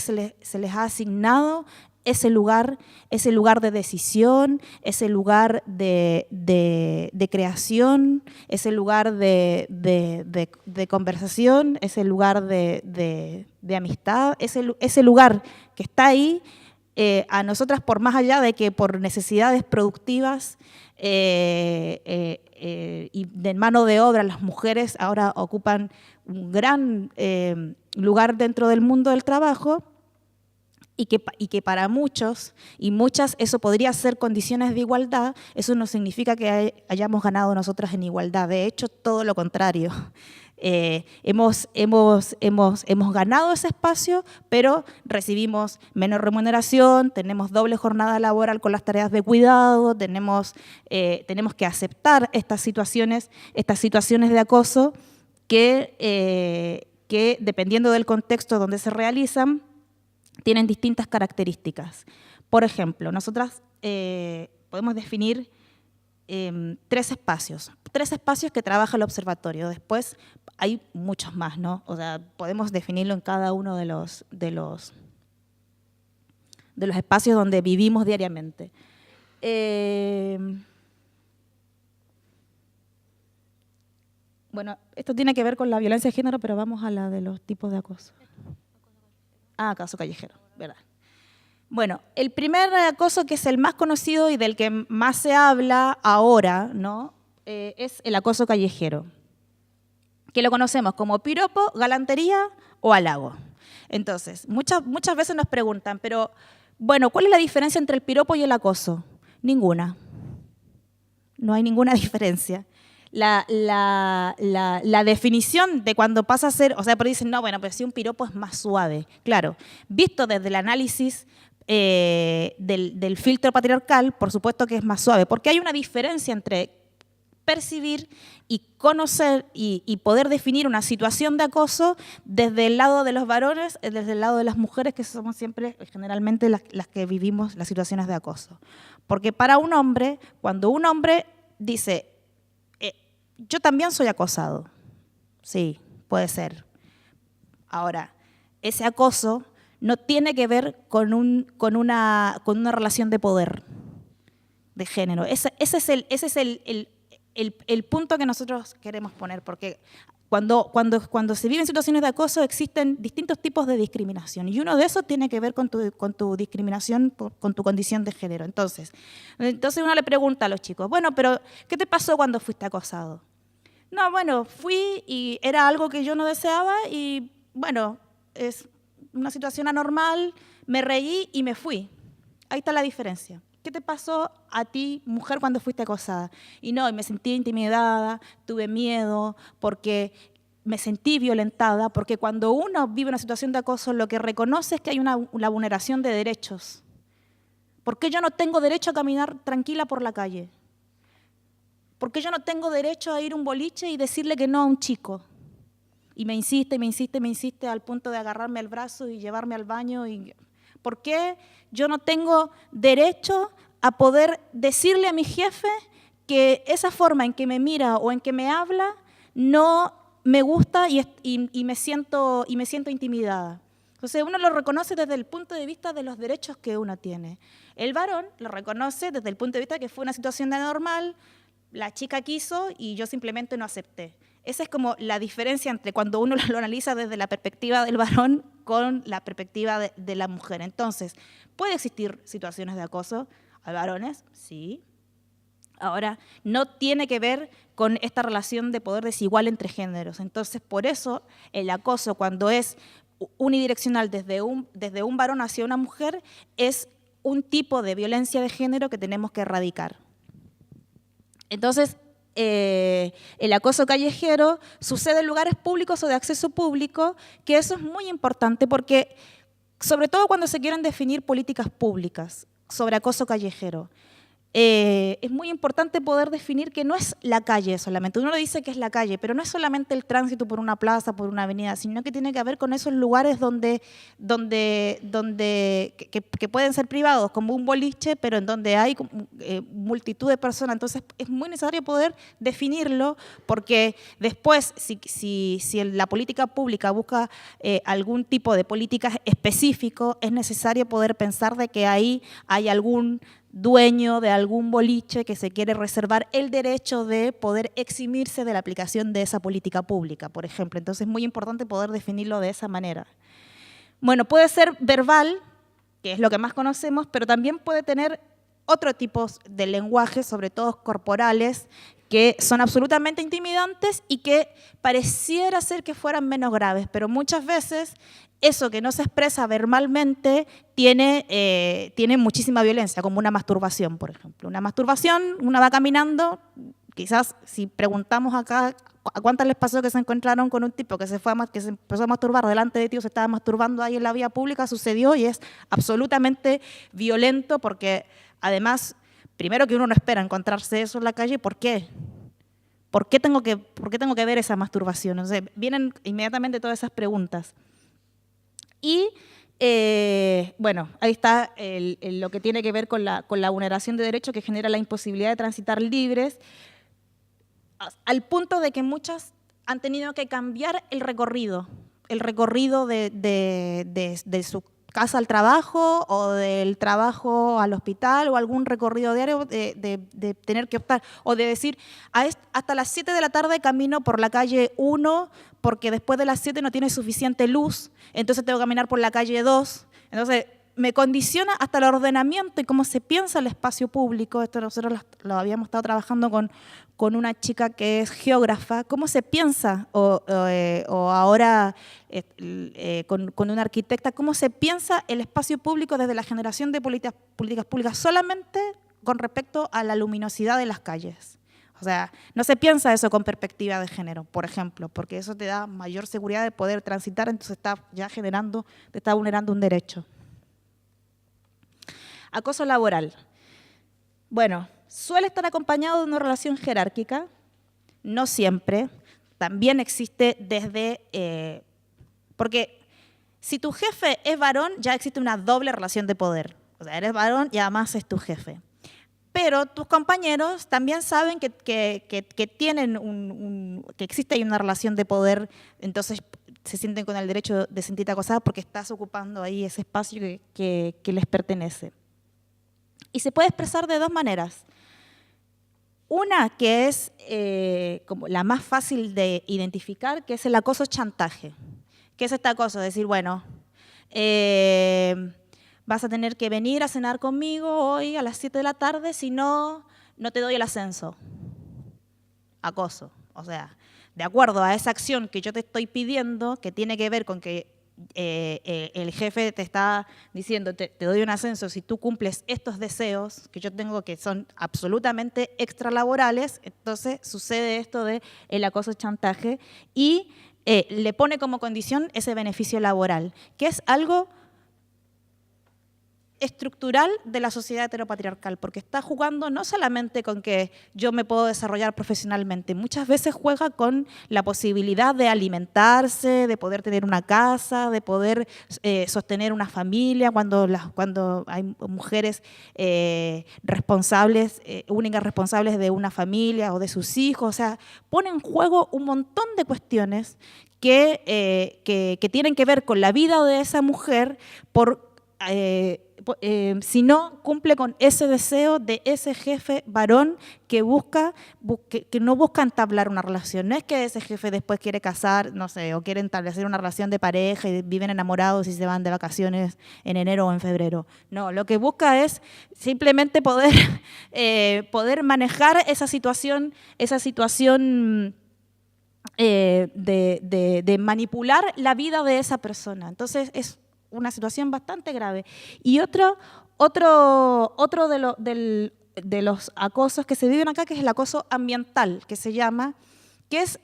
se les ha asignado ese lugar de decisión, ese lugar de creación, ese lugar de conversación, ese lugar de amistad, ese lugar que está ahí. A nosotras, por más allá de que por necesidades productivas y de mano de obra, las mujeres ahora ocupan un gran lugar dentro del mundo del trabajo, y que para muchos y muchas eso podría ser condiciones de igualdad, eso no significa que hayamos ganado nosotras en igualdad, de hecho todo lo contrario. Hemos ganado ese espacio, pero recibimos menos remuneración, tenemos doble jornada laboral con las tareas de cuidado, tenemos que aceptar estas situaciones de acoso que dependiendo del contexto donde se realizan, tienen distintas características. Por ejemplo, nosotras podemos definir tres espacios que trabaja el observatorio. Después hay muchos más, ¿no? O sea, podemos definirlo en cada uno de los espacios donde vivimos diariamente. Bueno, esto tiene que ver con la violencia de género, pero vamos a la de los tipos de acoso. Acoso callejero, ¿verdad? Bueno, el primer acoso, que es el más conocido y del que más se habla ahora, ¿no? Es el acoso callejero, que lo conocemos como piropo, galantería o halago. Entonces, muchas veces nos preguntan, pero, bueno, ¿cuál es la diferencia entre el piropo y el acoso? Ninguna. No hay ninguna diferencia. La definición de cuando pasa a ser, o sea, por ahí dicen, no, bueno, pero si un piropo es más suave. Claro, visto desde el análisis del filtro patriarcal, por supuesto que es más suave, porque hay una diferencia entre percibir y conocer y poder definir una situación de acoso desde el lado de los varones, desde el lado de las mujeres, que somos siempre generalmente las que vivimos las situaciones de acoso. Porque para un hombre, cuando un hombre dice, yo también soy acosado. Sí, puede ser. Ahora, ese acoso no tiene que ver con una relación de poder, de género. Ese es el punto que nosotros queremos poner, porque cuando se viven situaciones de acoso existen distintos tipos de discriminación, y uno de esos tiene que ver con tu discriminación, con tu condición de género. Entonces uno le pregunta a los chicos, bueno, pero ¿qué te pasó cuando fuiste acosado? No, bueno, fui y era algo que yo no deseaba y, bueno, es una situación anormal, me reí y me fui. Ahí está la diferencia. ¿Qué te pasó a ti, mujer, cuando fuiste acosada? Y no, me sentí intimidada, tuve miedo, porque me sentí violentada, porque cuando uno vive una situación de acoso, lo que reconoce es que hay una vulneración de derechos. ¿Por qué yo no tengo derecho a caminar tranquila por la calle? ¿Por qué yo no tengo derecho a ir a un boliche y decirle que no a un chico? Y me insiste al punto de agarrarme el brazo y llevarme al baño. ¿Por qué yo no tengo derecho a poder decirle a mi jefe que esa forma en que me mira o en que me habla no me gusta y me siento intimidada? Entonces uno lo reconoce desde el punto de vista de los derechos que uno tiene. El varón lo reconoce desde el punto de vista de que fue una situación de anormal, la chica quiso y yo simplemente no acepté. Esa es como la diferencia entre cuando uno lo analiza desde la perspectiva del varón con la perspectiva de la mujer. Entonces, ¿puede existir situaciones de acoso a varones? Sí. Ahora, no tiene que ver con esta relación de poder desigual entre géneros. Entonces, por eso el acoso, cuando es unidireccional desde un varón hacia una mujer, es un tipo de violencia de género que tenemos que erradicar. Entonces, el acoso callejero sucede en lugares públicos o de acceso público, que eso es muy importante porque, sobre todo cuando se quieren definir políticas públicas sobre acoso callejero, es muy importante poder definir que no es la calle solamente. Uno le dice que es la calle, pero no es solamente el tránsito por una plaza, por una avenida, sino que tiene que ver con esos lugares que pueden ser privados, como un boliche, pero en donde hay multitud de personas. Entonces es muy necesario poder definirlo, porque después, si la política pública busca algún tipo de política específico, es necesario poder pensar de que ahí hay algún dueño de algún boliche que se quiere reservar el derecho de poder eximirse de la aplicación de esa política pública, por ejemplo. Entonces es muy importante poder definirlo de esa manera. Bueno, puede ser verbal, que es lo que más conocemos, pero también puede tener otro tipo de lenguaje, sobre todo corporales, que son absolutamente intimidantes y que pareciera ser que fueran menos graves, pero muchas veces eso que no se expresa verbalmente tiene muchísima violencia, como una masturbación, por ejemplo. Una masturbación, una va caminando, quizás si preguntamos acá a cuántas les pasó que se encontraron con un tipo que se empezó a masturbar delante de ti o se estaba masturbando ahí en la vía pública, sucedió y es absolutamente violento porque además, primero que uno no espera encontrarse eso en la calle, ¿por qué? ¿Por qué tengo que ver esa masturbación? O sea, vienen inmediatamente todas esas preguntas. Y, bueno, ahí está lo que tiene que ver con la vulneración de derechos que genera la imposibilidad de transitar libres, al punto de que muchas han tenido que cambiar el recorrido de su casa al trabajo o del trabajo al hospital o algún recorrido diario de tener que optar o de decir hasta las 7 de la tarde camino por la calle 1 porque después de las 7 no tiene suficiente luz, entonces tengo que caminar por la calle 2. Entonces me condiciona hasta el ordenamiento y cómo se piensa el espacio público. Esto nosotros lo habíamos estado trabajando con una chica que es geógrafa, cómo se piensa, o ahora con una arquitecta, cómo se piensa el espacio público desde la generación de políticas públicas solamente con respecto a la luminosidad de las calles. O sea, no se piensa eso con perspectiva de género, por ejemplo, porque eso te da mayor seguridad de poder transitar, entonces te está vulnerando un derecho. Acoso laboral. Bueno, suele estar acompañado de una relación jerárquica, no siempre, también existe porque si tu jefe es varón, ya existe una doble relación de poder. O sea, eres varón y además es tu jefe. Pero tus compañeros también saben que existe ahí una relación de poder, entonces se sienten con el derecho de sentirte acosada porque estás ocupando ahí ese espacio que les pertenece. Y se puede expresar de dos maneras. Una que es como la más fácil de identificar, que es el acoso chantaje. ¿Qué es este acoso? Decir, bueno, vas a tener que venir a cenar conmigo hoy a las 7 de la tarde, si no, no te doy el ascenso. Acoso. O sea, de acuerdo a esa acción que yo te estoy pidiendo, que tiene que ver con que el jefe te está diciendo, te doy un ascenso si tú cumples estos deseos que yo tengo que son absolutamente extralaborales, entonces sucede esto del acoso chantaje y le pone como condición ese beneficio laboral, que es algo estructural de la sociedad heteropatriarcal, porque está jugando no solamente con que yo me puedo desarrollar profesionalmente, muchas veces juega con la posibilidad de alimentarse, de poder tener una casa, de poder sostener una familia, cuando hay mujeres responsables, únicas responsables de una familia o de sus hijos, o sea, pone en juego un montón de cuestiones que tienen que ver con la vida de esa mujer si no cumple con ese deseo de ese jefe varón que no busca entablar una relación. No es que ese jefe después quiere casar, no sé, o quiere establecer una relación de pareja y viven enamorados y se van de vacaciones en enero o en febrero. No, lo que busca es simplemente poder manejar esa situación de manipular la vida de esa persona. Entonces es una situación bastante grave. Y otro Otro de los acosos que se viven acá, que es el acoso ambiental, que se llama, que es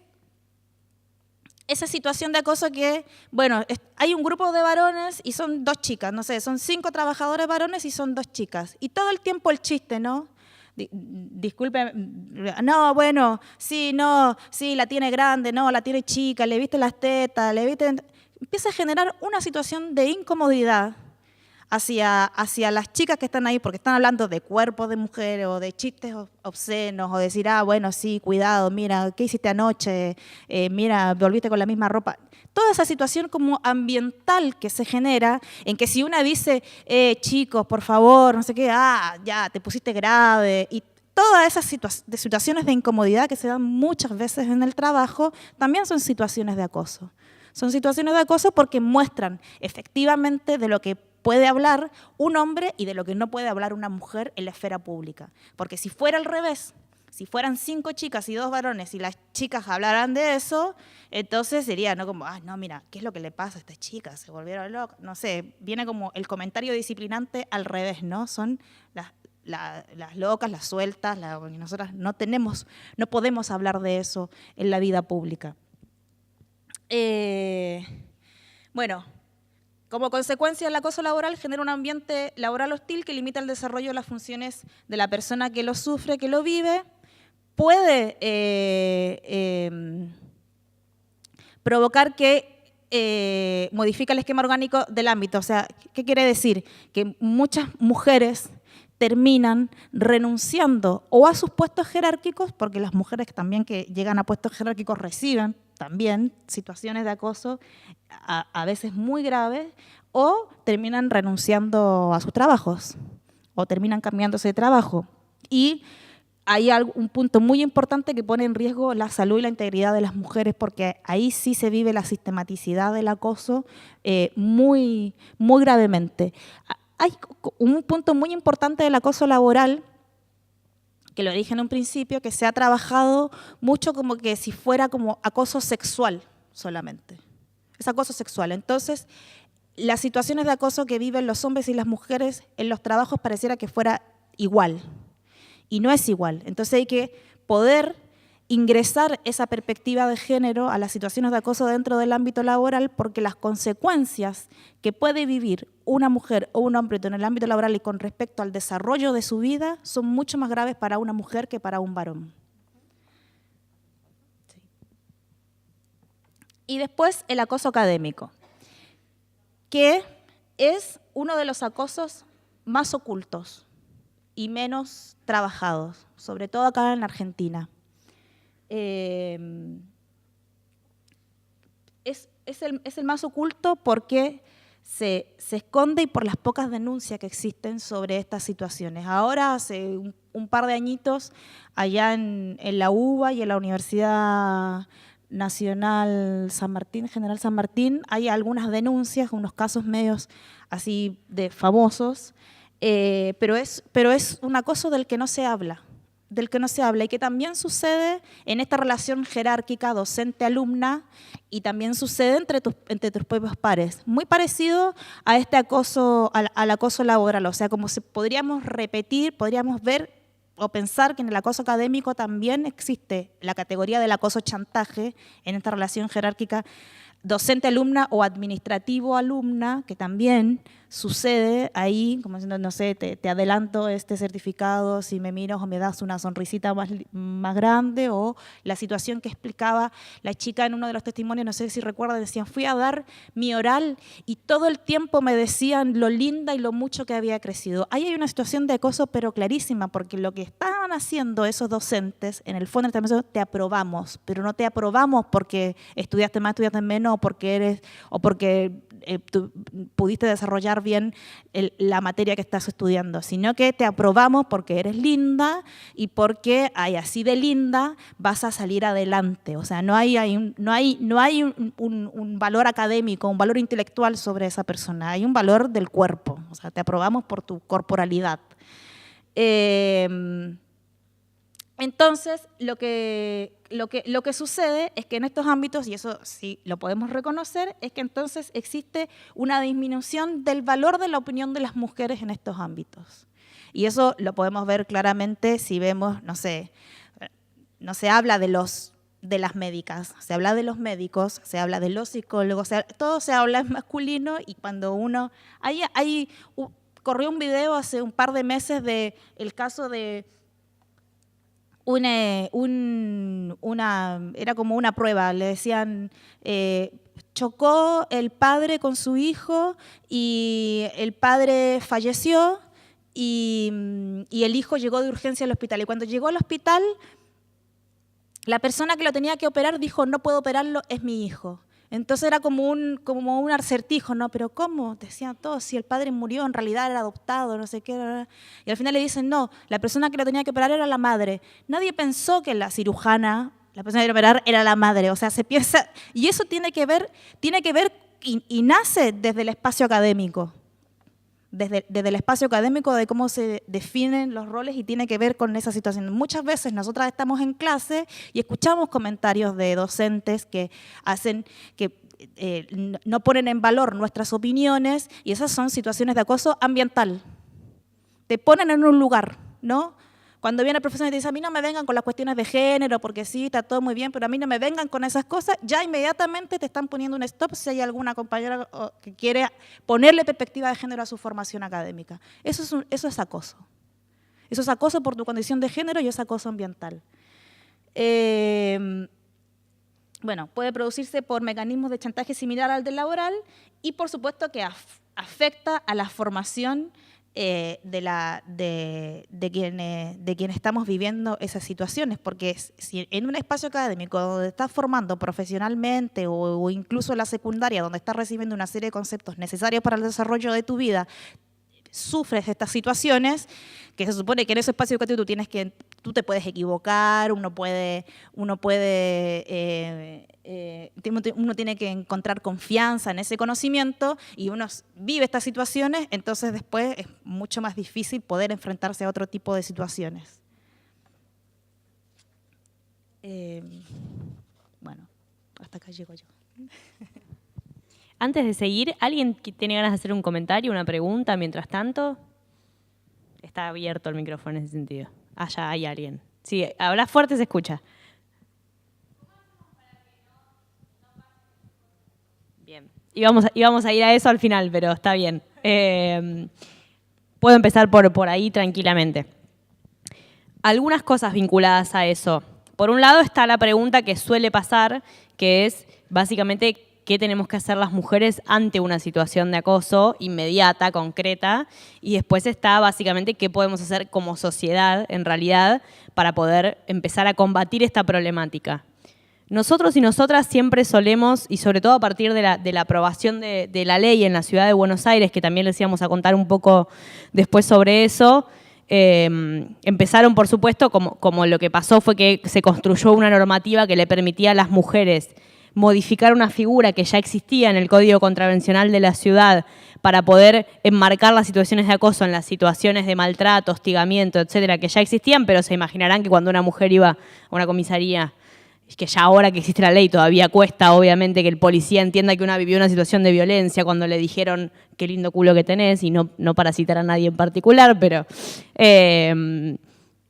esa situación de acoso que, bueno, hay un grupo de varones y son 2 chicas, no sé, son 5 trabajadores varones y son 2 chicas. Y todo el tiempo el chiste, ¿no? Disculpe, no, bueno, sí, no, sí, la tiene grande, no, la tiene chica, le viste las tetas, le viste... Empieza a generar una situación de incomodidad hacia las chicas que están ahí, porque están hablando de cuerpos de mujeres o de chistes obscenos, o decir, bueno, sí, cuidado, mira, ¿qué hiciste anoche? Mira, volviste con la misma ropa. Toda esa situación como ambiental que se genera, en que si una dice, chicos, por favor, no sé qué, ya, te pusiste grave, y todas esas situaciones de incomodidad que se dan muchas veces en el trabajo, también son situaciones de acoso. Son situaciones de acoso porque muestran efectivamente de lo que puede hablar un hombre y de lo que no puede hablar una mujer en la esfera pública. Porque si fuera al revés, si fueran 5 chicas y 2 varones y las chicas hablaran de eso, entonces sería, ¿no? Como, no, mira, ¿qué es lo que le pasa a estas chicas? Se volvieron locas. No sé, viene como el comentario disciplinante al revés, ¿no? Son las locas, las sueltas, nosotras no podemos hablar de eso en la vida pública. Bueno, como consecuencia, el acoso laboral genera un ambiente laboral hostil que limita el desarrollo de las funciones de la persona que lo sufre, que lo vive. Puede provocar que modifique el esquema orgánico del ámbito. O sea, ¿qué quiere decir? Que muchas mujeres terminan renunciando o a sus puestos jerárquicos, porque las mujeres también que llegan a puestos jerárquicos reciben también situaciones de acoso, a veces muy graves, o terminan renunciando a sus trabajos, o terminan cambiándose de trabajo. Y hay un punto muy importante que pone en riesgo la salud y la integridad de las mujeres, porque ahí sí se vive la sistematicidad del acoso muy, muy gravemente. Hay un punto muy importante del acoso laboral, que lo dije en un principio, que se ha trabajado mucho como que si fuera como acoso sexual solamente. Es acoso sexual. Entonces, las situaciones de acoso que viven los hombres y las mujeres en los trabajos pareciera que fuera igual. Y no es igual. Entonces hay que poder ingresar esa perspectiva de género a las situaciones de acoso dentro del ámbito laboral, porque las consecuencias que puede vivir una mujer o un hombre en el ámbito laboral y con respecto al desarrollo de su vida son mucho más graves para una mujer que para un varón. Sí. Y después el acoso académico, que es uno de los acosos más ocultos y menos trabajados, sobre todo acá en Argentina. Es el más oculto porque se esconde y por las pocas denuncias que existen sobre estas situaciones. Ahora, hace un par de añitos, allá en la UBA y en la Universidad Nacional San Martín, General San Martín, hay algunas denuncias, unos casos medios así de famosos, pero es un acoso del que no se habla. Y que también sucede en esta relación jerárquica docente-alumna y también sucede entre tus propios pares. Muy parecido a este acoso, al acoso laboral, o sea, como podríamos repetir, podríamos ver o pensar que en el acoso académico también existe la categoría del acoso chantaje en esta relación jerárquica docente-alumna o administrativo-alumna, que también sucede ahí, como diciendo, no sé, te adelanto este certificado si me miras o me das una sonrisita más grande, o la situación que explicaba la chica en uno de los testimonios, no sé si recuerdan, decían, fui a dar mi oral y todo el tiempo me decían lo linda y lo mucho que había crecido. Ahí hay una situación de acoso, pero clarísima, porque lo que estaban haciendo esos docentes, en el fondo, te aprobamos, pero no te aprobamos porque estudiaste más, estudiaste menos, o porque tú pudiste desarrollar bien la materia que estás estudiando, sino que te aprobamos porque eres linda y porque así de linda vas a salir adelante. O sea, no hay un valor académico, un valor intelectual sobre esa persona, hay un valor del cuerpo. O sea, te aprobamos por tu corporalidad. Entonces, lo que sucede es que en estos ámbitos, y eso sí lo podemos reconocer, es que entonces existe una disminución del valor de la opinión de las mujeres en estos ámbitos. Y eso lo podemos ver claramente si vemos, no se habla de las médicas, se habla de los médicos, se habla de los psicólogos, todo se habla en masculino, y cuando uno... corrió un video hace un par de meses del caso de... era como una prueba, le decían, chocó el padre con su hijo y el padre falleció y el hijo llegó de urgencia al hospital. Y cuando llegó al hospital, la persona que lo tenía que operar dijo, no puedo operarlo, es mi hijo. Entonces era como un acertijo, ¿no? Pero ¿cómo? Decían todos, si el padre murió, en realidad era adoptado, no sé qué. Y al final le dicen, no, la persona que lo tenía que operar era la madre. Nadie pensó que la cirujana, la persona que iba a operar, era la madre. O sea, se piensa... Y eso tiene que ver y nace desde el espacio académico. Desde el espacio académico de cómo se definen los roles, y tiene que ver con esa situación. Muchas veces nosotras estamos en clase y escuchamos comentarios de docentes que no ponen en valor nuestras opiniones, y esas son situaciones de acoso ambiental. Te ponen en un lugar, ¿no? Cuando viene el profesor y te dice, a mí no me vengan con las cuestiones de género, porque sí, está todo muy bien, pero a mí no me vengan con esas cosas, ya inmediatamente te están poniendo un stop si hay alguna compañera que quiere ponerle perspectiva de género a su formación académica. Eso es acoso. Eso es acoso por tu condición de género y es acoso ambiental. Bueno, puede producirse por mecanismos de chantaje similar al del laboral, y por supuesto que afecta a la formación de quien estamos viviendo esas situaciones, porque si en un espacio académico donde estás formando profesionalmente o incluso en la secundaria, donde estás recibiendo una serie de conceptos necesarios para el desarrollo de tu vida, sufres estas situaciones, que se supone que en ese espacio educativo tú te puedes equivocar, uno tiene que encontrar confianza en ese conocimiento, y uno vive estas situaciones, entonces después es mucho más difícil poder enfrentarse a otro tipo de situaciones. Bueno, hasta acá llego yo. Antes de seguir, ¿alguien que tiene ganas de hacer un comentario, una pregunta mientras tanto? Está abierto el micrófono en ese sentido. Ya hay alguien. Sí, habla fuerte, se escucha. Bien. Íbamos a ir a eso al final, pero está bien. Puedo empezar por ahí tranquilamente. Algunas cosas vinculadas a eso. Por un lado está la pregunta que suele pasar, que es básicamente qué tenemos que hacer las mujeres ante una situación de acoso inmediata, concreta, y después está básicamente qué podemos hacer como sociedad, en realidad, para poder empezar a combatir esta problemática. Nosotros y nosotras siempre solemos, y sobre todo a partir de la aprobación de la ley en la ciudad de Buenos Aires, que también les íbamos a contar un poco después sobre eso, empezaron, por supuesto, como lo que pasó fue que se construyó una normativa que le permitía a las mujeres modificar una figura que ya existía en el Código Contravencional de la ciudad para poder enmarcar las situaciones de acoso en las situaciones de maltrato, hostigamiento, etcétera, que ya existían, pero se imaginarán que cuando una mujer iba a una comisaría, que ya ahora que existe la ley todavía cuesta, obviamente, que el policía entienda que una vivió una situación de violencia cuando le dijeron qué lindo culo que tenés, y no para citar a nadie en particular, pero en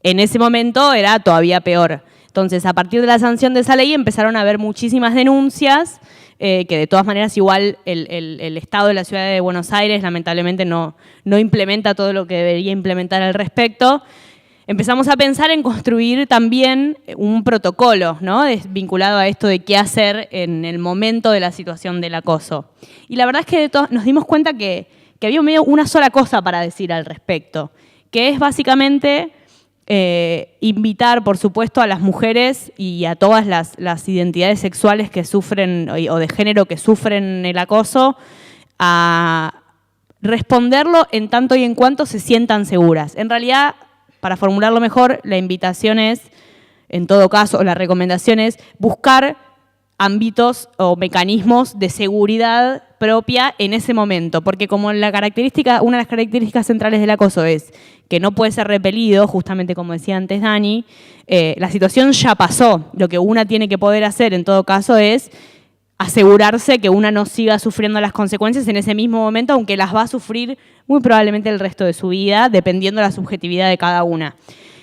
ese momento era todavía peor. Entonces, a partir de la sanción de esa ley empezaron a haber muchísimas denuncias, que de todas maneras igual el Estado de la Ciudad de Buenos Aires lamentablemente no implementa todo lo que debería implementar al respecto. Empezamos a pensar en construir también un protocolo, ¿no?, vinculado a esto de qué hacer en el momento de la situación del acoso. Y la verdad es que nos dimos cuenta que había medio una sola cosa para decir al respecto, que es básicamente invitar, por supuesto, a las mujeres y a todas las identidades sexuales que sufren o de género que sufren el acoso a responderlo en tanto y en cuanto se sientan seguras. En realidad, para formularlo mejor, la invitación es, en todo caso, la recomendación es buscar ámbitos o mecanismos de seguridad propia en ese momento, porque como una de las características centrales del acoso es que no puede ser repelido, justamente como decía antes Dani, la situación ya pasó. Lo que una tiene que poder hacer en todo caso es asegurarse que una no siga sufriendo las consecuencias en ese mismo momento, aunque las va a sufrir muy probablemente el resto de su vida, dependiendo de la subjetividad de cada una.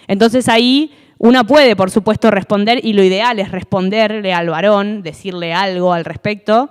Entonces ahí una puede, por supuesto, responder, y lo ideal es responderle al varón, decirle algo al respecto,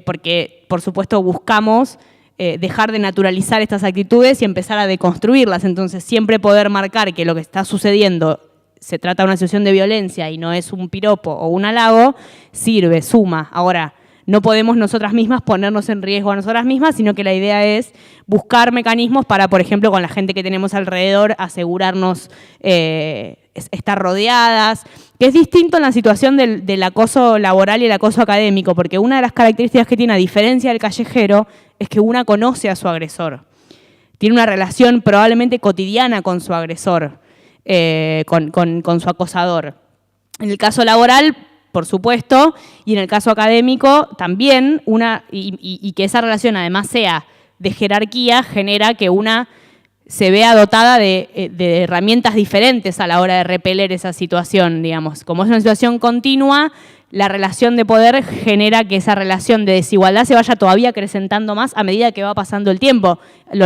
porque, por supuesto, buscamos dejar de naturalizar estas actitudes y empezar a deconstruirlas. Entonces, siempre poder marcar que lo que está sucediendo se trata de una situación de violencia y no es un piropo o un halago, sirve, suma. Ahora, no podemos nosotras mismas ponernos en riesgo a nosotras mismas, sino que la idea es buscar mecanismos para, por ejemplo, con la gente que tenemos alrededor, asegurarnos estar rodeadas, que es distinto en la situación del acoso laboral y el acoso académico, porque una de las características que tiene, a diferencia del callejero, es que una conoce a su agresor. Tiene una relación probablemente cotidiana con su agresor, con su acosador. En el caso laboral, por supuesto, y en el caso académico también, y que esa relación además sea de jerarquía, genera que una se vea dotada de herramientas diferentes a la hora de repeler esa situación, digamos. Como es una situación continua, la relación de poder genera que esa relación de desigualdad se vaya todavía acrecentando más a medida que va pasando el tiempo.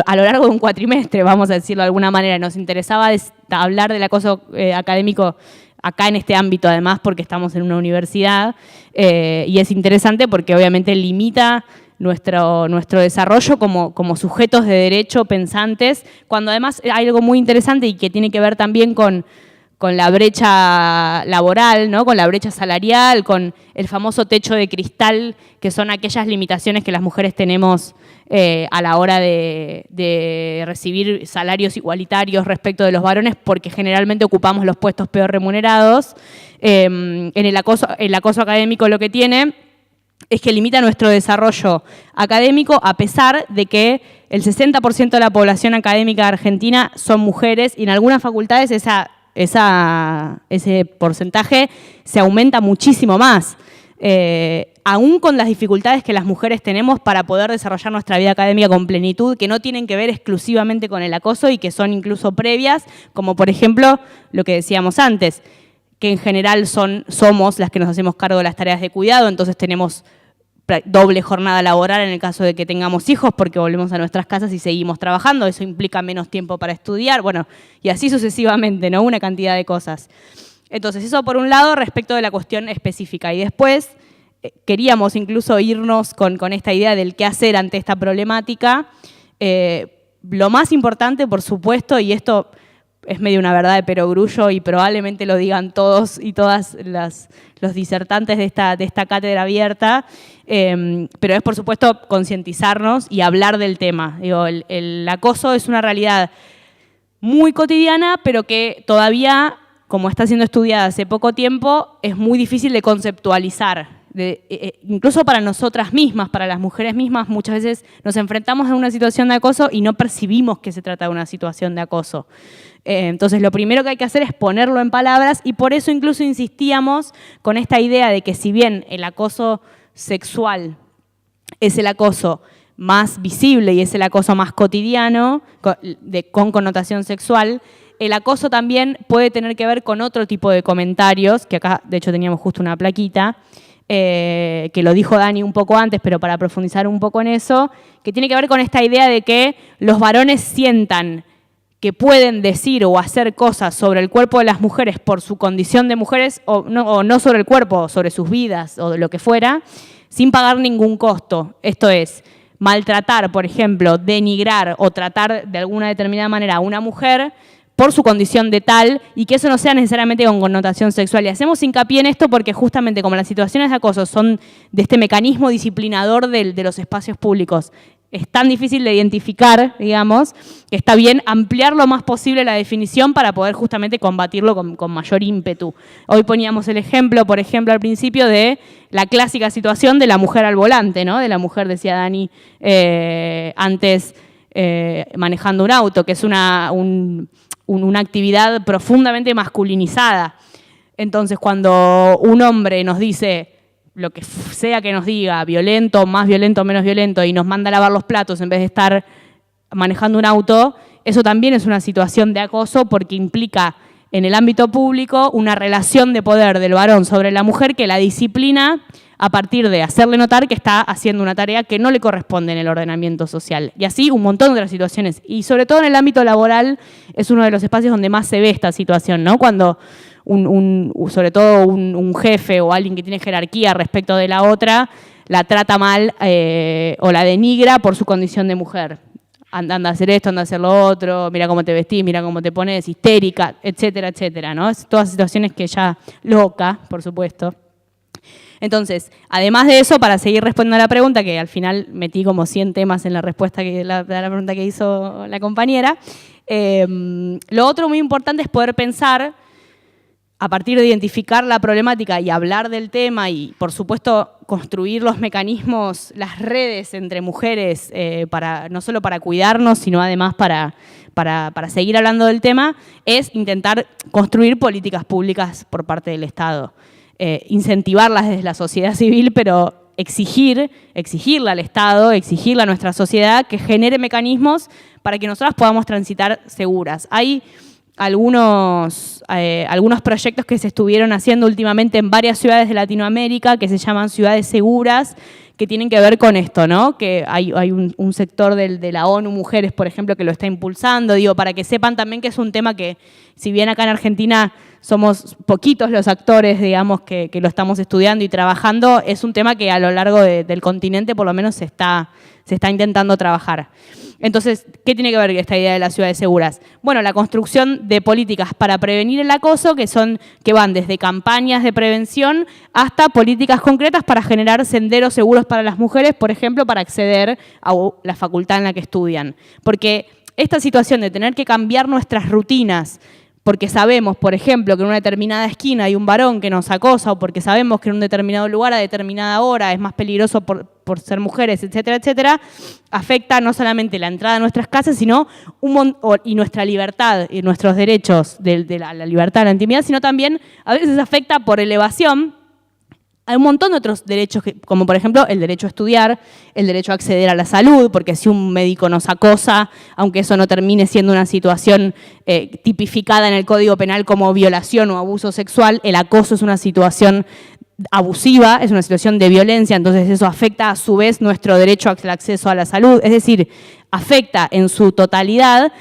A lo largo de un cuatrimestre, vamos a decirlo de alguna manera. Nos interesaba hablar del acoso académico acá en este ámbito, además, porque estamos en una universidad, y es interesante porque obviamente limita nuestro desarrollo como sujetos de derecho pensantes, cuando además hay algo muy interesante y que tiene que ver también con la brecha laboral, ¿no? Con la brecha salarial, con el famoso techo de cristal, que son aquellas limitaciones que las mujeres tenemos a la hora de recibir salarios igualitarios respecto de los varones, porque generalmente ocupamos los puestos peor remunerados. En el acoso académico lo que tiene es que limita nuestro desarrollo académico, a pesar de que el 60% de la población académica argentina son mujeres, y en algunas facultades ese porcentaje se aumenta muchísimo más, aún con las dificultades que las mujeres tenemos para poder desarrollar nuestra vida académica con plenitud, que no tienen que ver exclusivamente con el acoso y que son incluso previas, como por ejemplo lo que decíamos antes, que en general somos las que nos hacemos cargo de las tareas de cuidado, entonces tenemos doble jornada laboral en el caso de que tengamos hijos, porque volvemos a nuestras casas y seguimos trabajando, eso implica menos tiempo para estudiar, bueno, y así sucesivamente, ¿no? Una cantidad de cosas. Entonces, eso por un lado respecto de la cuestión específica, y después queríamos incluso irnos con esta idea del qué hacer ante esta problemática. Lo más importante, por supuesto, y esto es medio una verdad de perogrullo y probablemente lo digan todos y todas los disertantes de esta cátedra abierta, pero es por supuesto concientizarnos y hablar del tema. Digo, el acoso es una realidad muy cotidiana, pero que todavía, como está siendo estudiada hace poco tiempo, es muy difícil de conceptualizar. Incluso para nosotras mismas, para las mujeres mismas, muchas veces nos enfrentamos a una situación de acoso y no percibimos que se trata de una situación de acoso. Entonces, lo primero que hay que hacer es ponerlo en palabras, y por eso incluso insistíamos con esta idea de que si bien el acoso sexual es el acoso más visible y es el acoso más cotidiano, con connotación sexual, el acoso también puede tener que ver con otro tipo de comentarios, que acá de hecho teníamos justo una plaquita, que lo dijo Dani un poco antes, pero para profundizar un poco en eso, que tiene que ver con esta idea de que los varones sientan que pueden decir o hacer cosas sobre el cuerpo de las mujeres por su condición de mujeres, o no sobre el cuerpo, sobre sus vidas o lo que fuera, sin pagar ningún costo. Esto es, maltratar, por ejemplo, denigrar o tratar de alguna determinada manera a una mujer por su condición de tal, y que eso no sea necesariamente con connotación sexual. Y hacemos hincapié en esto porque justamente como las situaciones de acoso son de este mecanismo disciplinador de los espacios públicos, es tan difícil de identificar, digamos, que está bien ampliar lo más posible la definición para poder justamente combatirlo con mayor ímpetu. Hoy poníamos el ejemplo, por ejemplo, al principio de la clásica situación de la mujer al volante, ¿no? De la mujer, decía Dani, antes manejando un auto, que es una actividad profundamente masculinizada. Entonces, cuando un hombre nos dice lo que sea que nos diga, violento, más violento, menos violento, y nos manda a lavar los platos en vez de estar manejando un auto, eso también es una situación de acoso porque implica en el ámbito público una relación de poder del varón sobre la mujer que la disciplina a partir de hacerle notar que está haciendo una tarea que no le corresponde en el ordenamiento social. Y así un montón de otras situaciones. Y sobre todo en el ámbito laboral es uno de los espacios donde más se ve esta situación, ¿no? Cuando sobre todo un jefe o alguien que tiene jerarquía respecto de la otra la trata mal o la denigra por su condición de mujer. Anda a hacer esto, anda a hacer lo otro, mira cómo te vestís, mira cómo te pones, histérica, etcétera, etcétera, ¿no? Es todas situaciones que ya loca, por supuesto. Entonces, además de eso, para seguir respondiendo a la pregunta, que al final metí como 100 temas en la respuesta la pregunta que hizo la compañera, lo otro muy importante es poder pensar, a partir de identificar la problemática y hablar del tema y, por supuesto, construir los mecanismos, las redes entre mujeres, no solo para cuidarnos, sino además para seguir hablando del tema, es intentar construir políticas públicas por parte del Estado. Incentivarlas desde la sociedad civil, pero exigirle al Estado, exigirle a nuestra sociedad que genere mecanismos para que nosotras podamos transitar seguras. Hay algunos proyectos que se estuvieron haciendo últimamente en varias ciudades de Latinoamérica que se llaman ciudades seguras, que tienen que ver con esto, ¿no? Que hay un sector de la ONU Mujeres, por ejemplo, que lo está impulsando, digo, para que sepan también que es un tema que, si bien acá en Argentina somos poquitos los actores, digamos, que lo estamos estudiando y trabajando, es un tema que a lo largo del continente por lo menos se está intentando trabajar. Entonces, ¿qué tiene que ver esta idea de las ciudades seguras? Bueno, la construcción de políticas para prevenir el acoso que van desde campañas de prevención hasta políticas concretas para generar senderos seguros para las mujeres, por ejemplo, para acceder a la facultad en la que estudian. Porque esta situación de tener que cambiar nuestras rutinas, porque sabemos, por ejemplo, que en una determinada esquina hay un varón que nos acosa, o porque sabemos que en un determinado lugar a determinada hora es más peligroso por ser mujeres, etcétera, etcétera, afecta no solamente la entrada a nuestras casas, sino y nuestra libertad y nuestros derechos de la libertad de la intimidad, sino también a veces afecta por elevación a un montón de otros derechos, como por ejemplo el derecho a estudiar, el derecho a acceder a la salud, porque si un médico nos acosa, aunque eso no termine siendo una situación tipificada en el Código Penal como violación o abuso sexual, el acoso es una situación abusiva, es una situación de violencia, entonces eso afecta a su vez nuestro derecho al acceso a la salud, es decir, afecta en su totalidad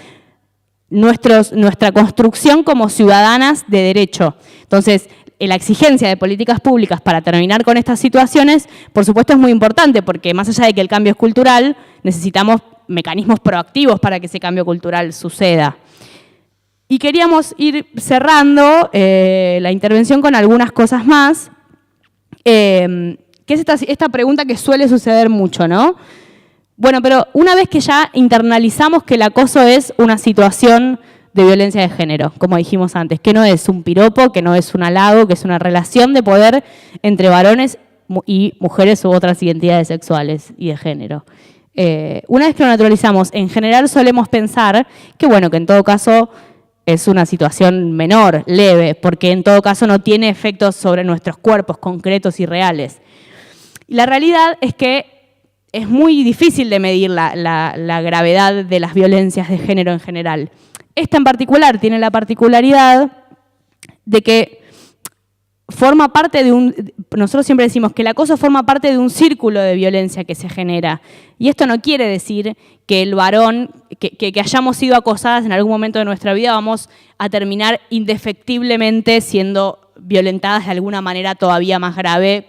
nuestra construcción como ciudadanas de derecho. Entonces, la exigencia de políticas públicas para terminar con estas situaciones, por supuesto, es muy importante, porque más allá de que el cambio es cultural, necesitamos mecanismos proactivos para que ese cambio cultural suceda. Y queríamos ir cerrando la intervención con algunas cosas más, que es esta pregunta que suele suceder mucho, ¿no? Bueno, pero una vez que ya internalizamos que el acoso es una situación de violencia de género, como dijimos antes, que no es un piropo, que no es un halago, que es una relación de poder entre varones y mujeres u otras identidades sexuales y de género. Una vez que lo naturalizamos, en general solemos pensar que, bueno, que en todo caso es una situación menor, leve, porque en todo caso no tiene efectos sobre nuestros cuerpos concretos y reales. Y la realidad es que es muy difícil de medir la gravedad de las violencias de género en general. Esta en particular tiene la particularidad de que forma parte de nosotros siempre decimos que el acoso forma parte de un círculo de violencia que se genera. Y esto no quiere decir que el varón, que hayamos sido acosadas en algún momento de nuestra vida, vamos a terminar indefectiblemente siendo violentadas de alguna manera todavía más grave,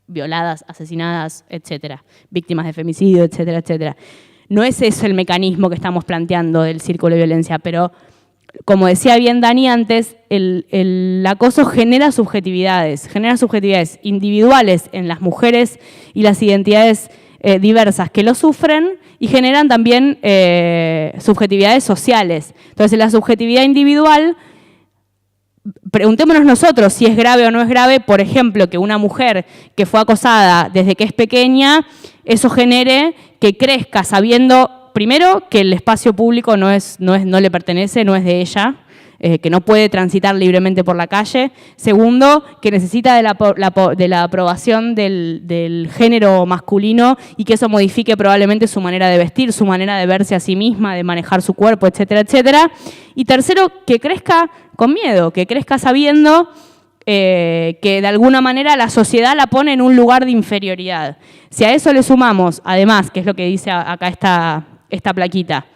violadas, asesinadas, etcétera, víctimas de femicidio, etcétera, etcétera. No es ese el mecanismo que estamos planteando del círculo de violencia, pero como decía bien Dani antes, el acoso genera subjetividades individuales en las mujeres y las identidades diversas que lo sufren y generan también subjetividades sociales. Entonces, la subjetividad individual, preguntémonos nosotros si es grave o no es grave, por ejemplo, que una mujer que fue acosada desde que es pequeña, eso genere que crezca sabiendo, primero, que el espacio público no le pertenece, no es de ella, que no puede transitar libremente por la calle. Segundo, que necesita de la aprobación del género masculino y que eso modifique probablemente su manera de vestir, su manera de verse a sí misma, de manejar su cuerpo, etcétera, etcétera. Y tercero, que crezca con miedo, que crezca sabiendo que de alguna manera la sociedad la pone en un lugar de inferioridad. Si a eso le sumamos, además, que es lo que dice acá esta plaquita,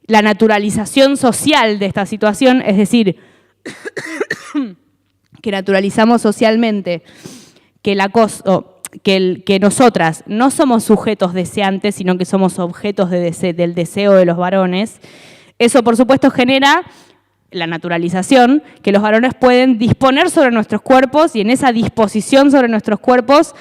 la naturalización social de esta situación, es decir, que naturalizamos socialmente que el acoso, que nosotras no somos sujetos deseantes, sino que somos objetos del deseo de los varones, eso por supuesto genera la naturalización, que los varones pueden disponer sobre nuestros cuerpos y en esa disposición sobre nuestros cuerpos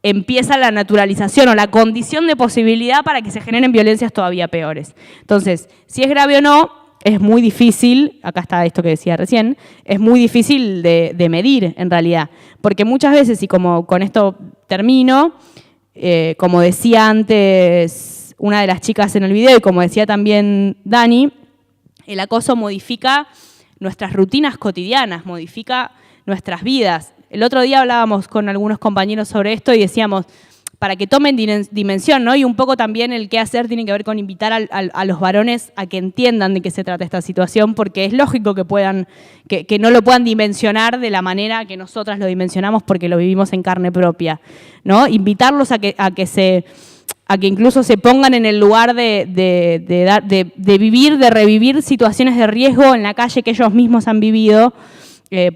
empieza la naturalización o la condición de posibilidad para que se generen violencias todavía peores. Entonces, si es grave o no, es muy difícil, acá está esto que decía recién, es muy difícil de medir en realidad, porque muchas veces, y como con esto termino, como decía antes una de las chicas en el video y como decía también Dani, el acoso modifica nuestras rutinas cotidianas, modifica nuestras vidas. El otro día hablábamos con algunos compañeros sobre esto y decíamos, para que tomen dimensión, ¿no? Y un poco también el qué hacer tiene que ver con invitar a los varones a que entiendan de qué se trata esta situación, porque es lógico que no lo puedan dimensionar de la manera que nosotras lo dimensionamos porque lo vivimos en carne propia, ¿no? Invitarlos a que incluso se pongan en el lugar de vivir, de revivir situaciones de riesgo en la calle que ellos mismos han vivido,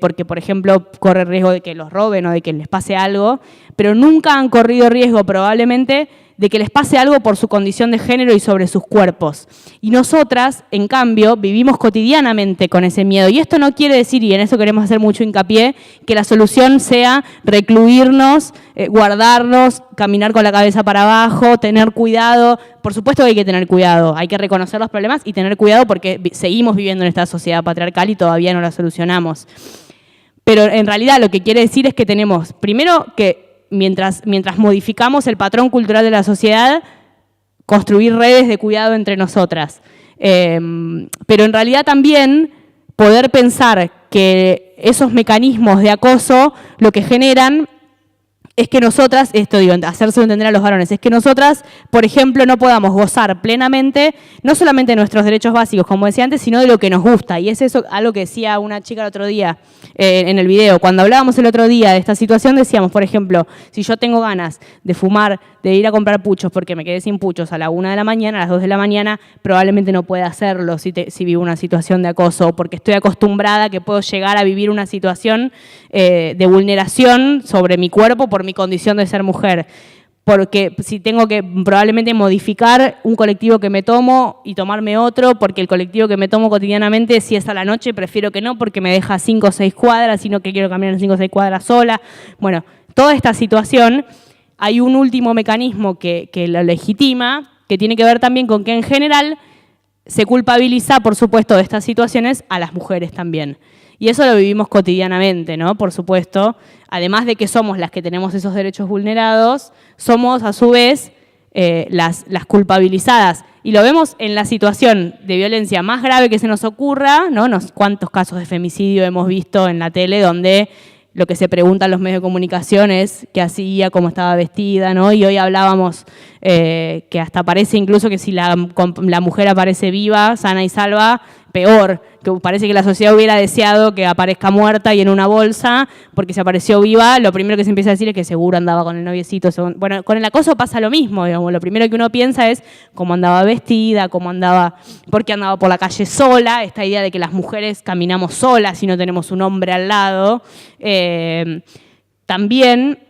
porque, por ejemplo, corre riesgo de que los roben o de que les pase algo, pero nunca han corrido riesgo probablemente de que les pase algo por su condición de género y sobre sus cuerpos. Y nosotras, en cambio, vivimos cotidianamente con ese miedo. Y esto no quiere decir, y en eso queremos hacer mucho hincapié, que la solución sea recluirnos, guardarnos, caminar con la cabeza para abajo, tener cuidado. Por supuesto que hay que tener cuidado, hay que reconocer los problemas y tener cuidado porque seguimos viviendo en esta sociedad patriarcal y todavía no la solucionamos. Pero en realidad lo que quiere decir es que tenemos, primero, que mientras modificamos el patrón cultural de la sociedad, construir redes de cuidado entre nosotras. Pero en realidad también poder pensar que esos mecanismos de acoso lo que generan es que nosotras, esto digo, hacérselo entender a los varones, es que nosotras, por ejemplo, no podamos gozar plenamente, no solamente de nuestros derechos básicos, como decía antes, sino de lo que nos gusta. Y es eso algo que decía una chica el otro día en el video. Cuando hablábamos el otro día de esta situación, decíamos, por ejemplo, si yo tengo ganas de fumar, de ir a comprar puchos porque me quedé sin puchos a la 1 de la mañana, a las 2 de la mañana, probablemente no pueda hacerlo si vivo una situación de acoso, porque estoy acostumbrada a que puedo llegar a vivir una situación de vulneración sobre mi cuerpo por mi condición de ser mujer. Porque si tengo que probablemente modificar un colectivo que me tomo y tomarme otro, porque el colectivo que me tomo cotidianamente, si es a la noche, prefiero que no, porque me deja 5 o 6 cuadras, sino que quiero caminar 5 o 6 cuadras sola. Bueno, toda esta situación, hay un último mecanismo que lo legitima, que tiene que ver también con que en general se culpabiliza, por supuesto, de estas situaciones a las mujeres también. Y eso lo vivimos cotidianamente, ¿no? Por supuesto, además de que somos las que tenemos esos derechos vulnerados, somos a su vez las culpabilizadas. Y lo vemos en la situación de violencia más grave que se nos ocurra, ¿no? Cuántos casos de femicidio hemos visto en la tele donde lo que se preguntan los medios de comunicación es qué hacía, cómo estaba vestida, ¿no? Y hoy hablábamos que hasta parece incluso que si la mujer aparece viva, sana y salva, peor, que parece que la sociedad hubiera deseado que aparezca muerta y en una bolsa, porque si apareció viva, lo primero que se empieza a decir es que seguro andaba con el noviecito. Bueno, con el acoso pasa lo mismo, digamos, lo primero que uno piensa es cómo andaba vestida, por qué andaba por la calle sola, esta idea de que las mujeres caminamos solas y no tenemos un hombre al lado. También,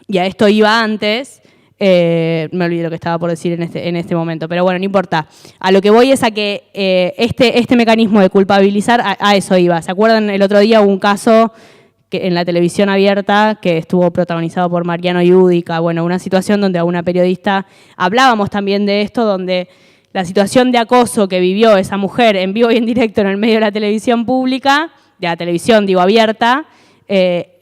y a esto iba antes, me olvidé lo que estaba por decir en este momento, pero bueno, no importa. A lo que voy es a que este mecanismo de culpabilizar, a eso iba. ¿Se acuerdan? El otro día hubo un caso en la televisión abierta que estuvo protagonizado por Mariano Yudica, bueno, una situación donde a una periodista, hablábamos también de esto, donde la situación de acoso que vivió esa mujer en vivo y en directo en el medio de la televisión pública, de la televisión, digo, abierta,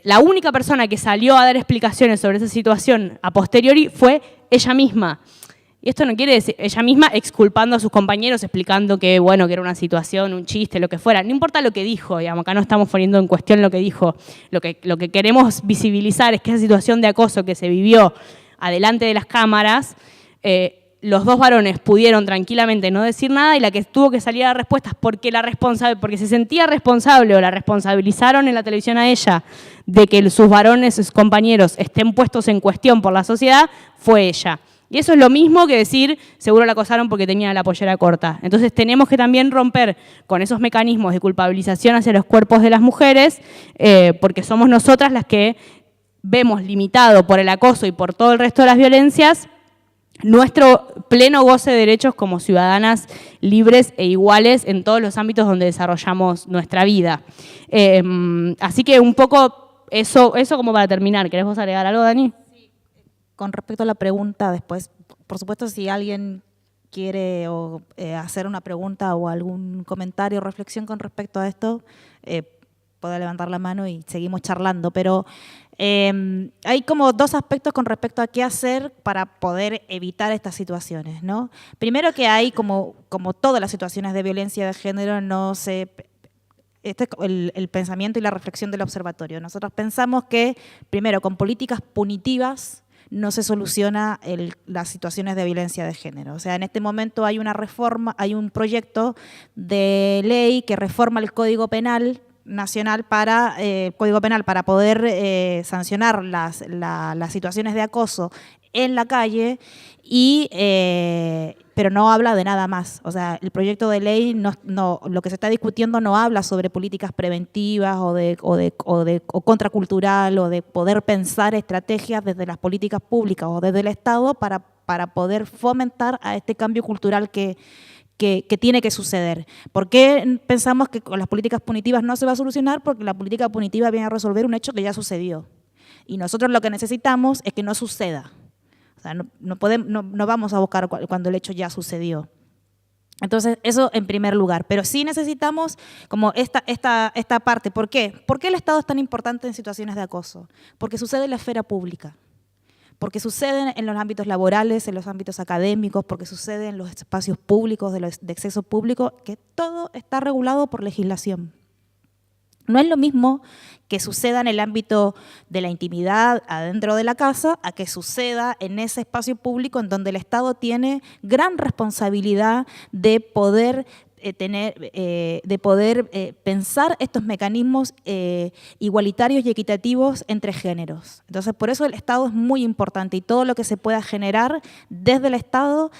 la única persona que salió a dar explicaciones sobre esa situación a posteriori fue ella misma. Y esto no quiere decir, ella misma exculpando a sus compañeros, explicando que, bueno, que era una situación, un chiste, lo que fuera. No importa lo que dijo, digamos, acá no estamos poniendo en cuestión lo que dijo. Lo que queremos visibilizar es que esa situación de acoso que se vivió adelante de las cámaras, los dos varones pudieron tranquilamente no decir nada y la que tuvo que salir a dar respuestas porque se sentía responsable o la responsabilizaron en la televisión a ella de que sus varones, sus compañeros estén puestos en cuestión por la sociedad, fue ella. Y eso es lo mismo que decir, seguro la acosaron porque tenía la pollera corta. Entonces tenemos que también romper con esos mecanismos de culpabilización hacia los cuerpos de las mujeres, porque somos nosotras las que vemos limitado por el acoso y por todo el resto de las violencias nuestro pleno goce de derechos como ciudadanas libres e iguales en todos los ámbitos donde desarrollamos nuestra vida. Así que un poco eso como para terminar. ¿Querés vos agregar algo, Dani? Con respecto a la pregunta, después, por supuesto, si alguien quiere hacer una pregunta o algún comentario o reflexión con respecto a esto, puede levantar la mano y seguimos charlando. Pero hay como dos aspectos con respecto a qué hacer para poder evitar estas situaciones, ¿no? Primero que hay, como todas las situaciones de violencia de género, este es el pensamiento y la reflexión del observatorio. Nosotros pensamos que, primero, con políticas punitivas no se soluciona las situaciones de violencia de género. O sea, en este momento hay una reforma, hay un proyecto de ley que reforma el Código Penal nacional para poder sancionar las situaciones de acoso en la calle, pero no habla de nada más. O sea, el proyecto de ley, lo que se está discutiendo no habla sobre políticas preventivas o contracultural, o de poder pensar estrategias desde las políticas públicas o desde el Estado para poder fomentar a este cambio cultural que tiene que suceder. ¿Por qué pensamos que con las políticas punitivas no se va a solucionar? Porque la política punitiva viene a resolver un hecho que ya sucedió. Y nosotros lo que necesitamos es que no suceda. O sea, no vamos a buscar cuando el hecho ya sucedió. Entonces, eso en primer lugar. Pero sí necesitamos como esta parte. ¿Por qué? ¿Por qué el Estado es tan importante en situaciones de acoso? Porque sucede en la esfera pública. Porque suceden en los ámbitos laborales, en los ámbitos académicos, porque sucede en los espacios públicos, de acceso público, que todo está regulado por legislación. No es lo mismo que suceda en el ámbito de la intimidad adentro de la casa a que suceda en ese espacio público en donde el Estado tiene gran responsabilidad de poder pensar estos mecanismos igualitarios y equitativos entre géneros. Entonces, por eso el Estado es muy importante y todo lo que se pueda generar desde el Estado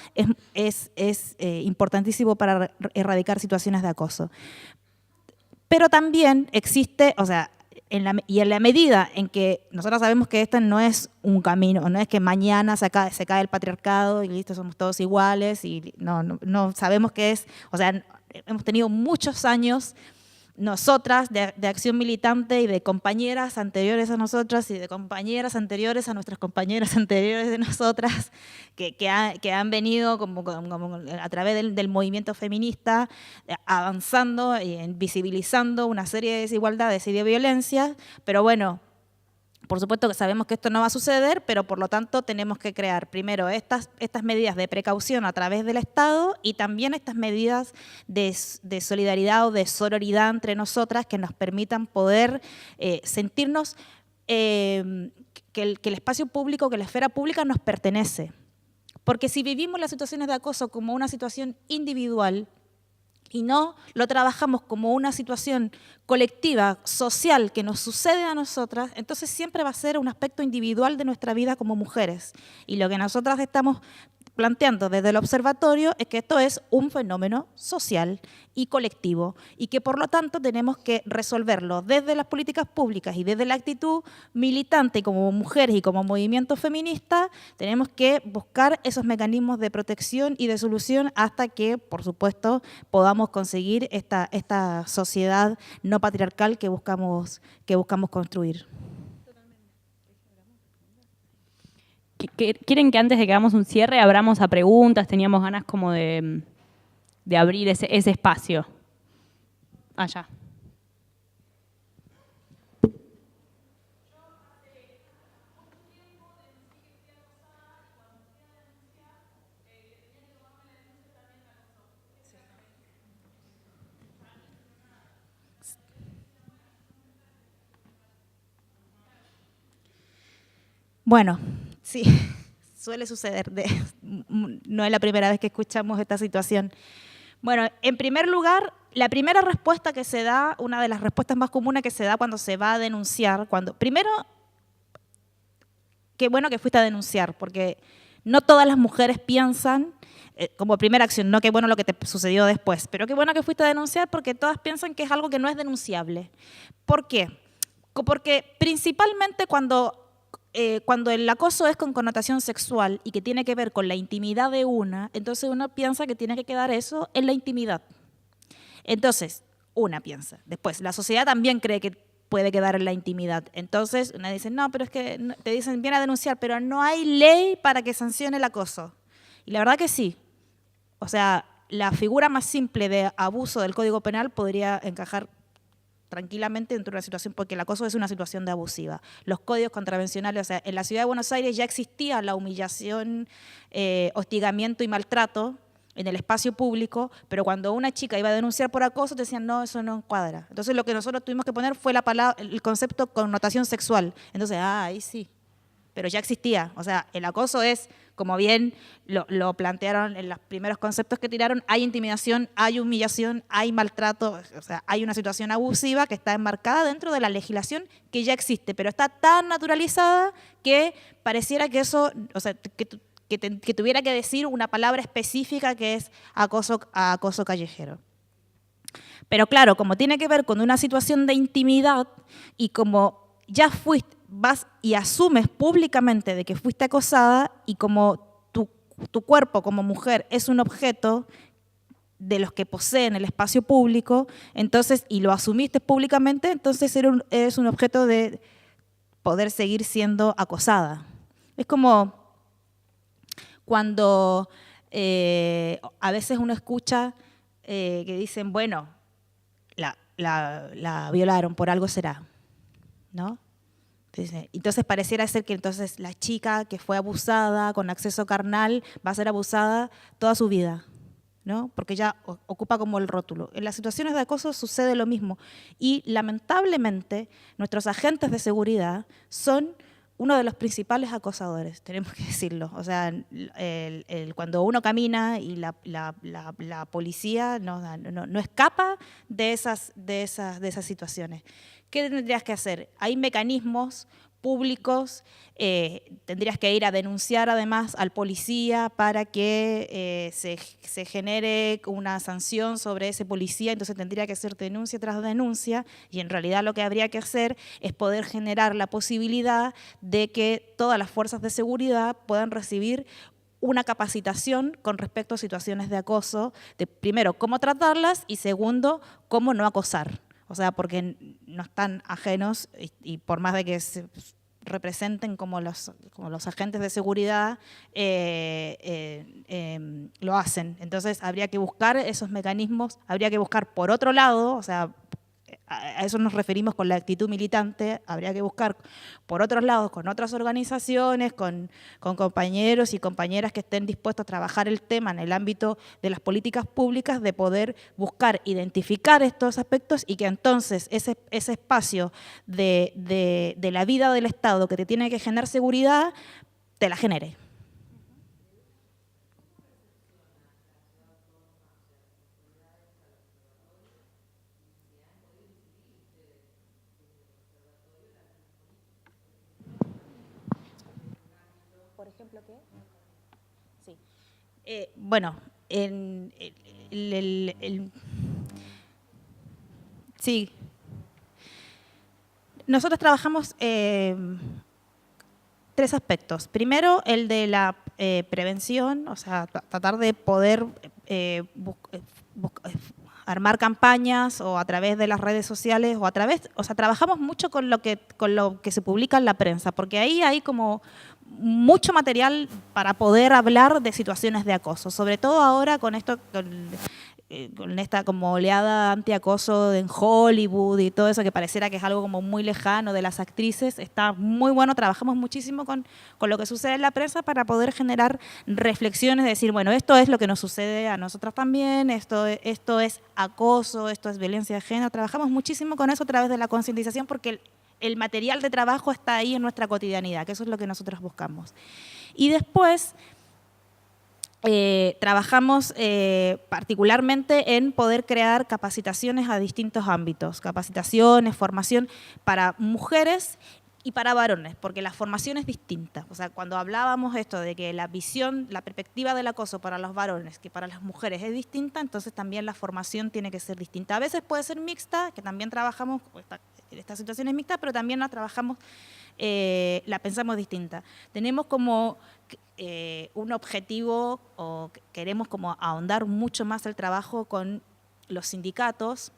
es importantísimo para erradicar situaciones de acoso. Pero también existe, o sea, en la medida en que nosotros sabemos que este no es un camino, no es que mañana se cae el patriarcado y listo, somos todos iguales, y no sabemos que es, o sea, hemos tenido muchos años nosotras de acción militante y de compañeras anteriores a nosotras y de compañeras anteriores a nuestras compañeras anteriores de nosotras que han venido como a través del movimiento feminista avanzando y visibilizando una serie de desigualdades y de violencias, pero bueno, por supuesto que sabemos que esto no va a suceder, pero por lo tanto tenemos que crear primero estas medidas de precaución a través del Estado y también estas medidas de solidaridad o de sororidad entre nosotras que nos permitan poder sentirnos que el espacio público, que la esfera pública nos pertenece. Porque si vivimos las situaciones de acoso como una situación individual, y no lo trabajamos como una situación colectiva, social, que nos sucede a nosotras, entonces siempre va a ser un aspecto individual de nuestra vida como mujeres. Y lo que nosotras estamos planteando desde el observatorio es que esto es un fenómeno social y colectivo y que por lo tanto tenemos que resolverlo desde las políticas públicas y desde la actitud militante como mujeres y como movimiento feminista. Tenemos que buscar esos mecanismos de protección y de solución hasta que, por supuesto, podamos conseguir esta sociedad no patriarcal que buscamos construir. ¿Quieren que antes de que hagamos un cierre abramos a preguntas? Teníamos ganas como de abrir ese espacio. Allá. Bueno, sí, suele suceder. No es la primera vez que escuchamos esta situación. Bueno, en primer lugar, la primera respuesta que se da, una de las respuestas más comunes que se da cuando se va a denunciar, primero, qué bueno que fuiste a denunciar, porque no todas las mujeres piensan, como primera acción, no qué bueno lo que te sucedió después, pero qué bueno que fuiste a denunciar porque todas piensan que es algo que no es denunciable. ¿Por qué? Porque principalmente cuando el acoso es con connotación sexual y que tiene que ver con la intimidad de una, entonces uno piensa que tiene que quedar eso en la intimidad. Entonces, una piensa. Después, la sociedad también cree que puede quedar en la intimidad. Entonces, una dice, no, pero es que te dicen, viene a denunciar, pero no hay ley para que sancione el acoso. Y la verdad que sí. O sea, la figura más simple de abuso del Código Penal podría encajar tranquilamente dentro de una situación, porque el acoso es una situación de abusiva. Los códigos contravencionales, o sea, en la ciudad de Buenos Aires ya existía la humillación, hostigamiento y maltrato en el espacio público, pero cuando una chica iba a denunciar por acoso, te decían, no, eso no encuadra. Entonces lo que nosotros tuvimos que poner fue el concepto connotación sexual. Entonces, ahí sí, pero ya existía. O sea, el acoso es, como bien lo plantearon en los primeros conceptos que tiraron, hay intimidación, hay humillación, hay maltrato, o sea, hay una situación abusiva que está enmarcada dentro de la legislación que ya existe, pero está tan naturalizada que pareciera que eso, o sea, que tuviera que decir una palabra específica que es acoso callejero. Pero claro, como tiene que ver con una situación de intimidad y como ya vas y asumes públicamente de que fuiste acosada y como tu cuerpo como mujer es un objeto de los que poseen el espacio público, entonces, y lo asumiste públicamente, entonces eres un objeto de poder seguir siendo acosada. Es como cuando a veces uno escucha que dicen, bueno, la violaron, por algo será, ¿no? Entonces pareciera ser que entonces la chica que fue abusada con acceso carnal va a ser abusada toda su vida, ¿no? Porque ya ocupa como el rótulo. En las situaciones de acoso sucede lo mismo y lamentablemente nuestros agentes de seguridad son uno de los principales acosadores, tenemos que decirlo. O sea, cuando uno camina y la policía no escapa de esas situaciones. ¿Qué tendrías que hacer? Hay mecanismos públicos, tendrías que ir a denunciar además al policía para que se genere una sanción sobre ese policía, entonces tendría que ser denuncia tras denuncia y en realidad lo que habría que hacer es poder generar la posibilidad de que todas las fuerzas de seguridad puedan recibir una capacitación con respecto a situaciones de acoso, de primero, cómo tratarlas y segundo, cómo no acosar. O sea, porque no están ajenos y por más de que se representen como los agentes de seguridad, lo hacen. Entonces, habría que buscar esos mecanismos, habría que buscar por otro lado, o sea, a eso nos referimos con la actitud militante, habría que buscar por otros lados, con otras organizaciones, con compañeros y compañeras que estén dispuestos a trabajar el tema en el ámbito de las políticas públicas, de poder buscar, identificar estos aspectos y que entonces ese espacio de la vida del Estado que te tiene que generar seguridad, te la genere. Por ejemplo, ¿qué? Sí. Bueno, sí. Nosotros trabajamos 3 aspectos. Primero, el de la prevención, o sea, tratar de poder armar campañas o a través de las redes sociales o sea, trabajamos mucho con lo que se publica en la prensa, porque ahí hay como mucho material para poder hablar de situaciones de acoso, sobre todo ahora con esta como oleada antiacoso en Hollywood y todo eso que pareciera que es algo como muy lejano de las actrices. Está muy bueno, trabajamos muchísimo con lo que sucede en la prensa para poder generar reflexiones, de decir, bueno, esto es lo que nos sucede a nosotras también, esto es acoso, esto es violencia de género. Trabajamos muchísimo con eso a través de la concientización porque el material de trabajo está ahí en nuestra cotidianidad, que eso es lo que nosotros buscamos. Y después trabajamos particularmente en poder crear capacitaciones a distintos ámbitos, capacitaciones, formación para mujeres y para varones, porque la formación es distinta. O sea, cuando hablábamos esto de que la visión, la perspectiva del acoso para los varones que para las mujeres es distinta, entonces también la formación tiene que ser distinta. A veces puede ser mixta, que también trabajamos, esta situación es mixta, pero también la trabajamos, la pensamos distinta. Tenemos como un objetivo, o queremos como ahondar mucho más el trabajo con los sindicatos,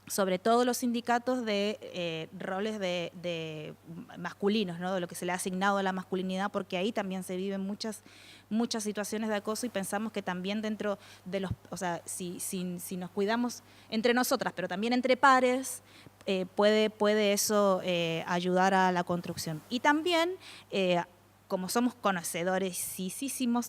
sobre todo los sindicatos de roles de masculinos, ¿no? De lo que se le ha asignado a la masculinidad, porque ahí también se viven muchas situaciones de acoso y pensamos que también dentro de los, o sea, si nos cuidamos entre nosotras, pero también entre pares, puede eso ayudar a la construcción. Y también como somos conocedores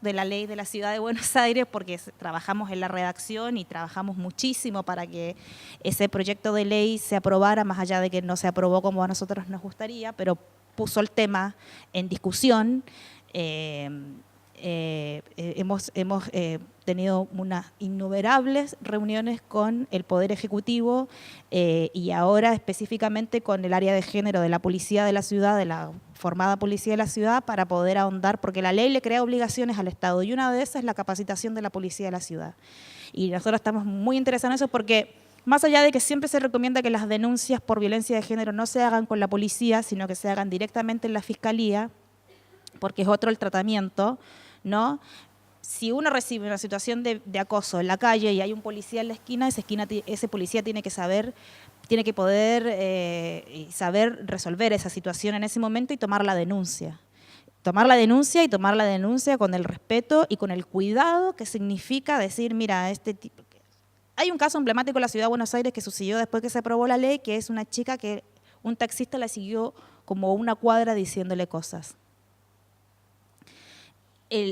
de la ley de la Ciudad de Buenos Aires, porque trabajamos en la redacción y trabajamos muchísimo para que ese proyecto de ley se aprobara, más allá de que no se aprobó como a nosotros nos gustaría, pero puso el tema en discusión. Hemos tenido unas innumerables reuniones con el Poder Ejecutivo y ahora específicamente con el área de género de la Policía de la Ciudad, de la formada Policía de la Ciudad, para poder ahondar, porque la ley le crea obligaciones al Estado y una de esas es la capacitación de la Policía de la Ciudad. Y nosotros estamos muy interesados en eso porque más allá de que siempre se recomienda que las denuncias por violencia de género no se hagan con la policía, sino que se hagan directamente en la Fiscalía, porque es otro el tratamiento, ¿no? Si uno recibe una situación de acoso en la calle y hay un policía en la esquina, ese policía tiene que poder saber resolver esa situación en ese momento y tomar la denuncia. Tomar la denuncia con el respeto y con el cuidado que significa decir, mira, este tipo... Hay un caso emblemático en la Ciudad de Buenos Aires que sucedió después que se aprobó la ley, que es una chica que un taxista la siguió como una cuadra diciéndole cosas.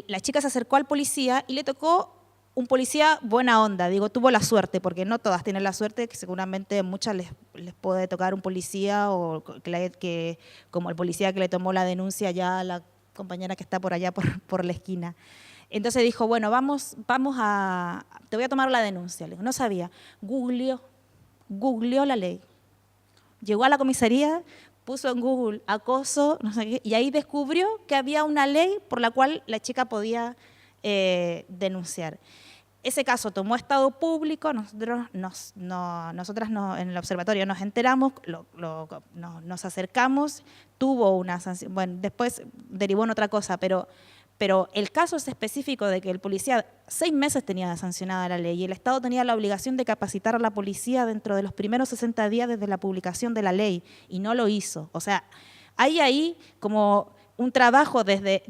La chica se acercó al policía y le tocó un policía buena onda, tuvo la suerte, porque no todas tienen la suerte, que seguramente muchas les puede tocar un policía o que como el policía que le tomó la denuncia ya a la compañera que está por allá por la esquina. Entonces dijo, bueno, te voy a tomar la denuncia. Le digo, no sabía, googleó la ley. Llegó a la comisaría, puso en Google acoso, no sé qué, y ahí descubrió que había una ley por la cual la chica podía denunciar. Ese caso tomó estado público, nosotras en el observatorio nos enteramos, nos acercamos, tuvo una sanción, bueno, después derivó en otra cosa, pero el caso es específico de que el policía 6 meses tenía sancionada la ley y el Estado tenía la obligación de capacitar a la policía dentro de los primeros 60 días desde la publicación de la ley y no lo hizo. O sea, hay ahí como un trabajo desde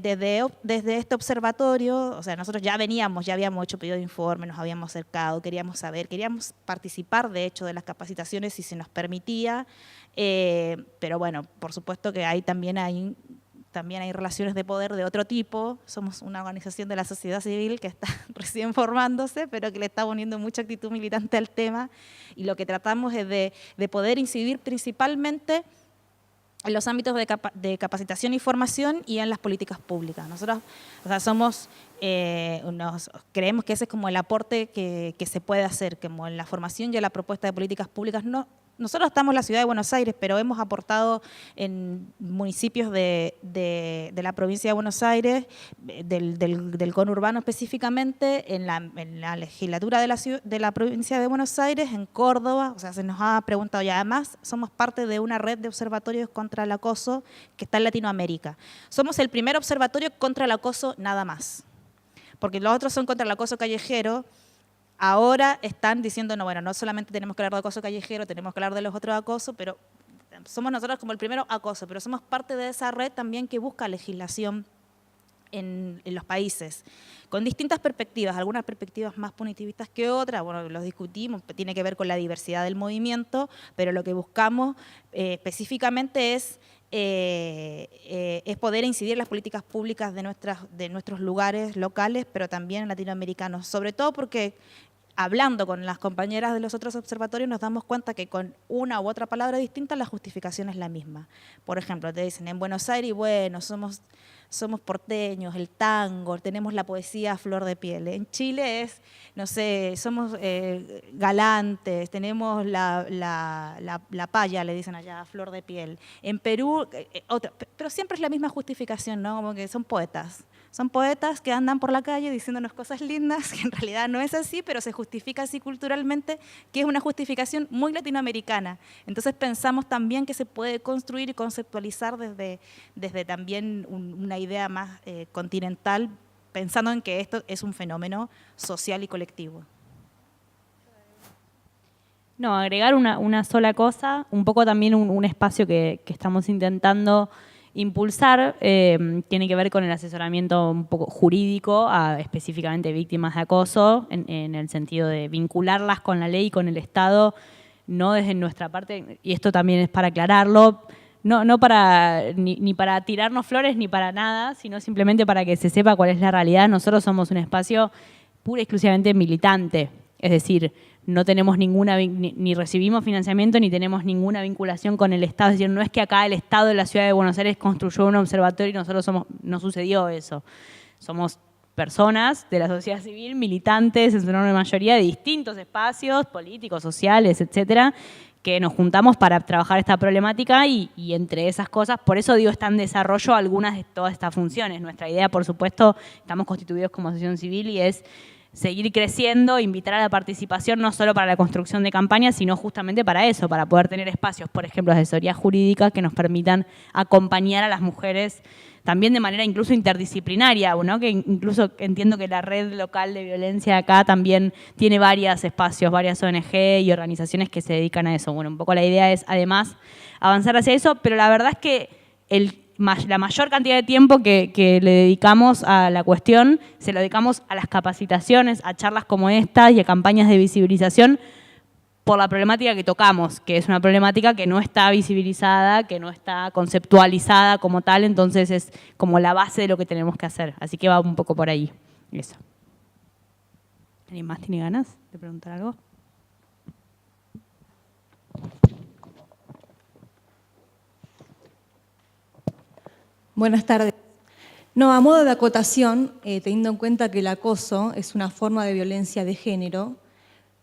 este observatorio, o sea, nosotros ya habíamos hecho pedido de informe, nos habíamos acercado, queríamos saber, queríamos participar de hecho de las capacitaciones si se nos permitía, pero bueno, por supuesto que también hay relaciones de poder de otro tipo. Somos una organización de la sociedad civil que está recién formándose, pero que le está poniendo mucha actitud militante al tema y lo que tratamos es de poder incidir principalmente en los ámbitos de capacitación y formación y en las políticas públicas. Nosotros creemos que ese es como el aporte que se puede hacer, como en la formación y en la propuesta de políticas públicas. Nosotros estamos en la Ciudad de Buenos Aires, pero hemos aportado en municipios de la provincia de Buenos Aires, del conurbano específicamente, en la legislatura de la provincia de Buenos Aires, en Córdoba, o sea, se nos ha preguntado, y además somos parte de una red de observatorios contra el acoso que está en Latinoamérica. Somos el primer observatorio contra el acoso nada más, porque los otros son contra el acoso callejero. Ahora están diciendo, no solamente tenemos que hablar de acoso callejero, tenemos que hablar de los otros acosos, pero somos nosotros como el primero acoso, pero somos parte de esa red también que busca legislación en los países, con distintas perspectivas, algunas perspectivas más punitivistas que otras, bueno, los discutimos, tiene que ver con la diversidad del movimiento, pero lo que buscamos específicamente es poder incidir en las políticas públicas de nuestros lugares locales, pero también latinoamericanos, sobre todo porque hablando con las compañeras de los otros observatorios nos damos cuenta que con una u otra palabra distinta la justificación es la misma. Por ejemplo, te dicen en Buenos Aires, bueno, somos porteños, el tango, tenemos la poesía a flor de piel. En Chile es, no sé, somos galantes, tenemos la paya, le dicen allá, a flor de piel. En Perú, otra, pero siempre es la misma justificación, ¿no? Como que son poetas. Son poetas que andan por la calle diciéndonos cosas lindas, que en realidad no es así, pero se justifica así culturalmente, que es una justificación muy latinoamericana. Entonces pensamos también que se puede construir y conceptualizar desde también una idea más continental, pensando en que esto es un fenómeno social y colectivo. No, agregar una sola cosa, un poco también un espacio que estamos intentando impulsar, tiene que ver con el asesoramiento un poco jurídico a específicamente víctimas de acoso, en el sentido de vincularlas con la ley y con el Estado, no desde nuestra parte, y esto también es para aclararlo, no para ni para tirarnos flores ni para nada, sino simplemente para que se sepa cuál es la realidad. Nosotros somos un espacio pura y exclusivamente militante, es decir, no tenemos ni recibimos financiamiento ni tenemos ninguna vinculación con el Estado. Es decir, no es que acá el Estado de la Ciudad de Buenos Aires construyó un observatorio y nosotros no sucedió eso. Somos personas de la sociedad civil, militantes en su enorme mayoría de distintos espacios políticos, sociales, etcétera, que nos juntamos para trabajar esta problemática y entre esas cosas, por eso digo, está en desarrollo algunas de todas estas funciones. Nuestra idea, por supuesto, estamos constituidos como asociación civil y es seguir creciendo, invitar a la participación no solo para la construcción de campañas, sino justamente para eso, para poder tener espacios, por ejemplo, de asesoría jurídica que nos permitan acompañar a las mujeres también de manera incluso interdisciplinaria, ¿no? Que incluso entiendo que la red local de violencia acá también tiene varios espacios, varias ONG y organizaciones que se dedican a eso. Bueno, un poco la idea es además avanzar hacia eso, pero la verdad es que la mayor cantidad de tiempo que le dedicamos a la cuestión se lo dedicamos a las capacitaciones, a charlas como estas y a campañas de visibilización por la problemática que tocamos, que es una problemática que no está visibilizada, que no está conceptualizada como tal, entonces es como la base de lo que tenemos que hacer. Así que va un poco por ahí. Eso. ¿Alguien más tiene ganas de preguntar algo? Buenas tardes. No, a modo de acotación, teniendo en cuenta que el acoso es una forma de violencia de género,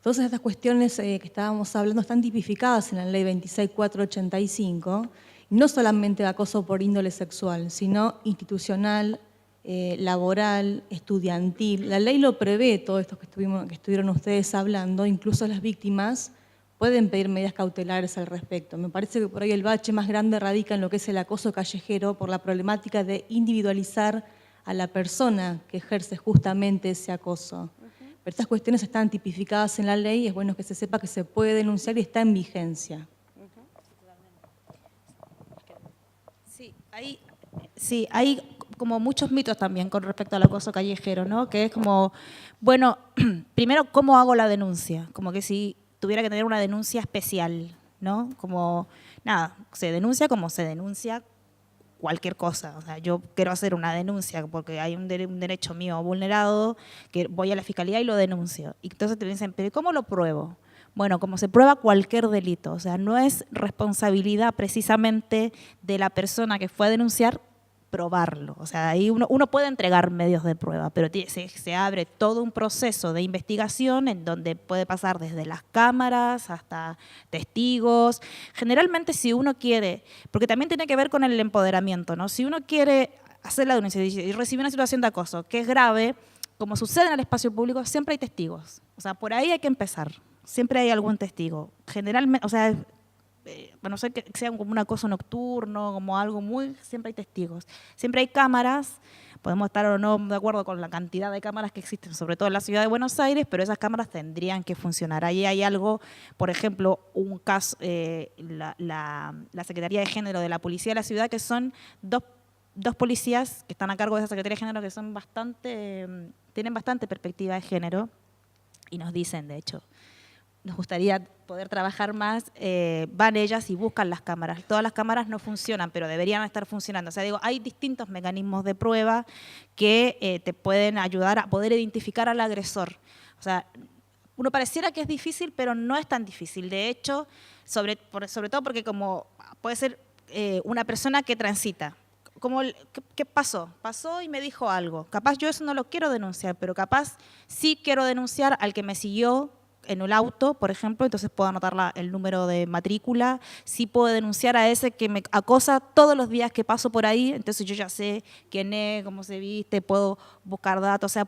todas estas cuestiones que estábamos hablando están tipificadas en la Ley 26485, y no solamente de acoso por índole sexual, sino institucional, laboral, estudiantil. La ley lo prevé, todo esto que estuvieron ustedes hablando, incluso las víctimas pueden pedir medidas cautelares al respecto. Me parece que por ahí el bache más grande radica en lo que es el acoso callejero por la problemática de individualizar a la persona que ejerce justamente ese acoso. Pero estas cuestiones están tipificadas en la ley y es bueno que se sepa que se puede denunciar y está en vigencia. Sí, hay como muchos mitos también con respecto al acoso callejero, ¿no? Que es como, bueno, primero, ¿cómo hago la denuncia? Como que si tuviera que tener una denuncia especial, ¿no? Como, nada, se denuncia como se denuncia cualquier cosa. O sea, yo quiero hacer una denuncia porque hay un derecho mío vulnerado, que voy a la fiscalía y lo denuncio. Y entonces te dicen, ¿pero cómo lo pruebo? Bueno, como se prueba cualquier delito. O sea, no es responsabilidad precisamente de la persona que fue a denunciar probarlo. O sea, ahí uno puede entregar medios de prueba, pero se abre todo un proceso de investigación en donde puede pasar desde las cámaras hasta testigos. Generalmente si uno quiere, porque también tiene que ver con el empoderamiento, ¿no? Si uno quiere hacer la denuncia y recibe una situación de acoso que es grave, como sucede en el espacio público, siempre hay testigos. O sea, por ahí hay que empezar. Siempre hay algún testigo. Generalmente, o sea, bueno, no sé que sea como un acoso nocturno, como algo muy, siempre hay testigos. Siempre hay cámaras, podemos estar o no de acuerdo con la cantidad de cámaras que existen, sobre todo en la ciudad de Buenos Aires, pero esas cámaras tendrían que funcionar. Ahí hay algo, por ejemplo, un caso, la Secretaría de Género de la Policía de la Ciudad, que son dos policías que están a cargo de esa Secretaría de Género que son tienen bastante perspectiva de género y nos dicen, de hecho, nos gustaría poder trabajar más, van ellas y buscan las cámaras. Todas las cámaras no funcionan, pero deberían estar funcionando. O sea, digo, hay distintos mecanismos de prueba que te pueden ayudar a poder identificar al agresor. O sea, uno pareciera que es difícil, pero no es tan difícil. De hecho, sobre todo porque como puede ser una persona que transita, como, ¿qué pasó? Pasó y me dijo algo. Capaz yo eso no lo quiero denunciar, pero capaz sí quiero denunciar al que me siguió en el auto, por ejemplo, entonces puedo anotar el número de matrícula, sí puedo denunciar a ese que me acosa todos los días que paso por ahí, entonces yo ya sé quién es, cómo se viste, puedo buscar datos, o sea,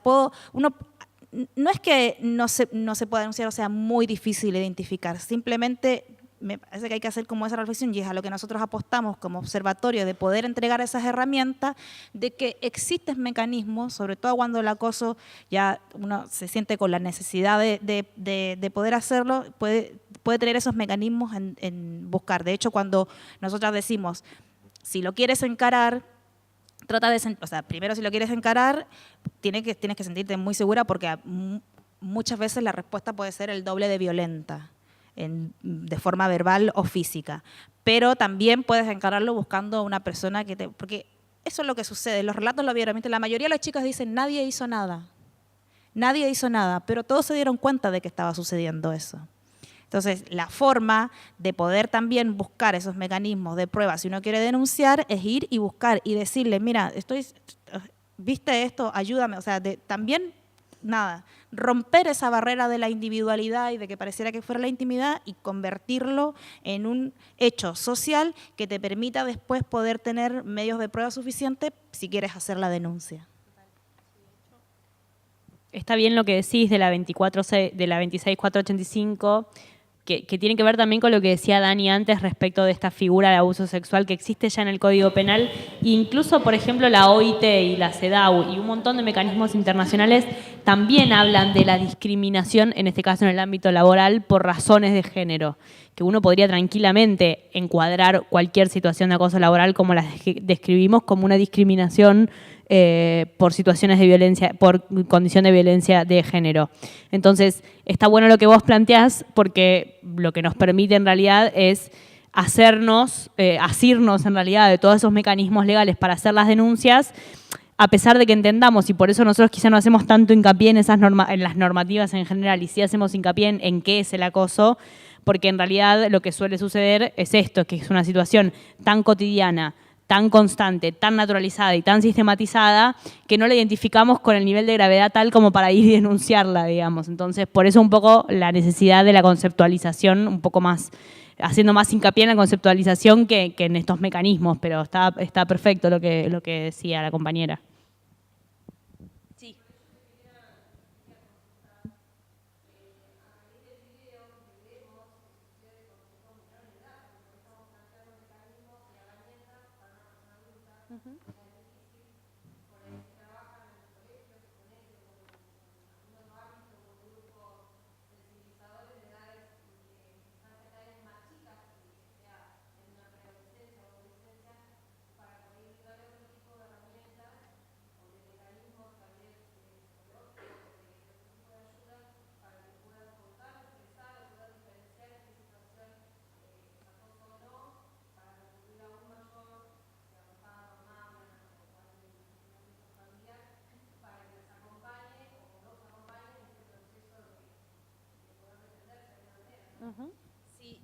no es que no se pueda denunciar, o sea, muy difícil identificar, simplemente me parece que hay que hacer como esa reflexión y es a lo que nosotros apostamos como observatorio de poder entregar esas herramientas, de que existen mecanismos, sobre todo cuando el acoso ya uno se siente con la necesidad de poder hacerlo, puede tener esos mecanismos en buscar. De hecho, cuando nosotras decimos, si lo quieres encarar, primero si lo quieres encarar, tienes que sentirte muy segura porque muchas veces la respuesta puede ser el doble de violenta. De forma verbal o física, pero también puedes encararlo buscando una persona porque eso es lo que sucede, los relatos lo vieron, la mayoría de las chicas dicen nadie hizo nada, pero todos se dieron cuenta de que estaba sucediendo eso. Entonces, la forma de poder también buscar esos mecanismos de prueba, si uno quiere denunciar, es ir y buscar y decirle, mira, ¿viste esto? Ayúdame, o sea, también romper esa barrera de la individualidad y de que pareciera que fuera la intimidad y convertirlo en un hecho social que te permita después poder tener medios de prueba suficientes si quieres hacer la denuncia. Está bien lo que decís de la 26485, que tiene que ver también con lo que decía Dani antes respecto de esta figura de abuso sexual que existe ya en el Código Penal. E incluso, por ejemplo, la OIT y la CEDAW y un montón de mecanismos internacionales también hablan de la discriminación, en este caso en el ámbito laboral, por razones de género, que uno podría tranquilamente encuadrar cualquier situación de acoso laboral como la describimos como una discriminación por situaciones de violencia, por condición de violencia de género. Entonces, está bueno lo que vos planteás porque lo que nos permite en realidad es asirnos en realidad de todos esos mecanismos legales para hacer las denuncias, a pesar de que entendamos, y por eso nosotros quizá no hacemos tanto hincapié en las normativas en general, y sí hacemos hincapié en qué es el acoso, porque en realidad lo que suele suceder es esto, que es una situación tan cotidiana, tan constante, tan naturalizada y tan sistematizada que no la identificamos con el nivel de gravedad tal como para ir y denunciarla, digamos. Entonces, por eso un poco la necesidad de la conceptualización, un poco más, haciendo más hincapié en la conceptualización que en estos mecanismos, pero está perfecto lo que decía la compañera. Sí. Sí,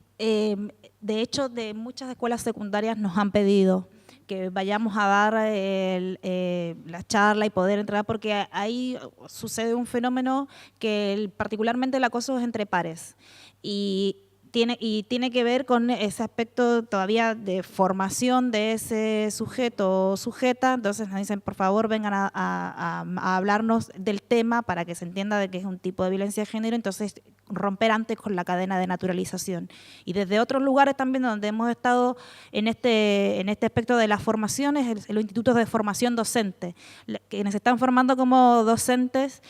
de hecho, de muchas escuelas secundarias nos han pedido que vayamos a dar la charla y poder entrar, porque ahí sucede un fenómeno que particularmente el acoso es entre pares y tiene que ver con ese aspecto todavía de formación de ese sujeto o sujeta. Entonces nos dicen, por favor, vengan a hablarnos del tema para que se entienda de que es un tipo de violencia de género, entonces romper antes con la cadena de naturalización. Y desde otros lugares también donde hemos estado en este aspecto de las formaciones, los institutos de formación docente, quienes se están formando como docentes,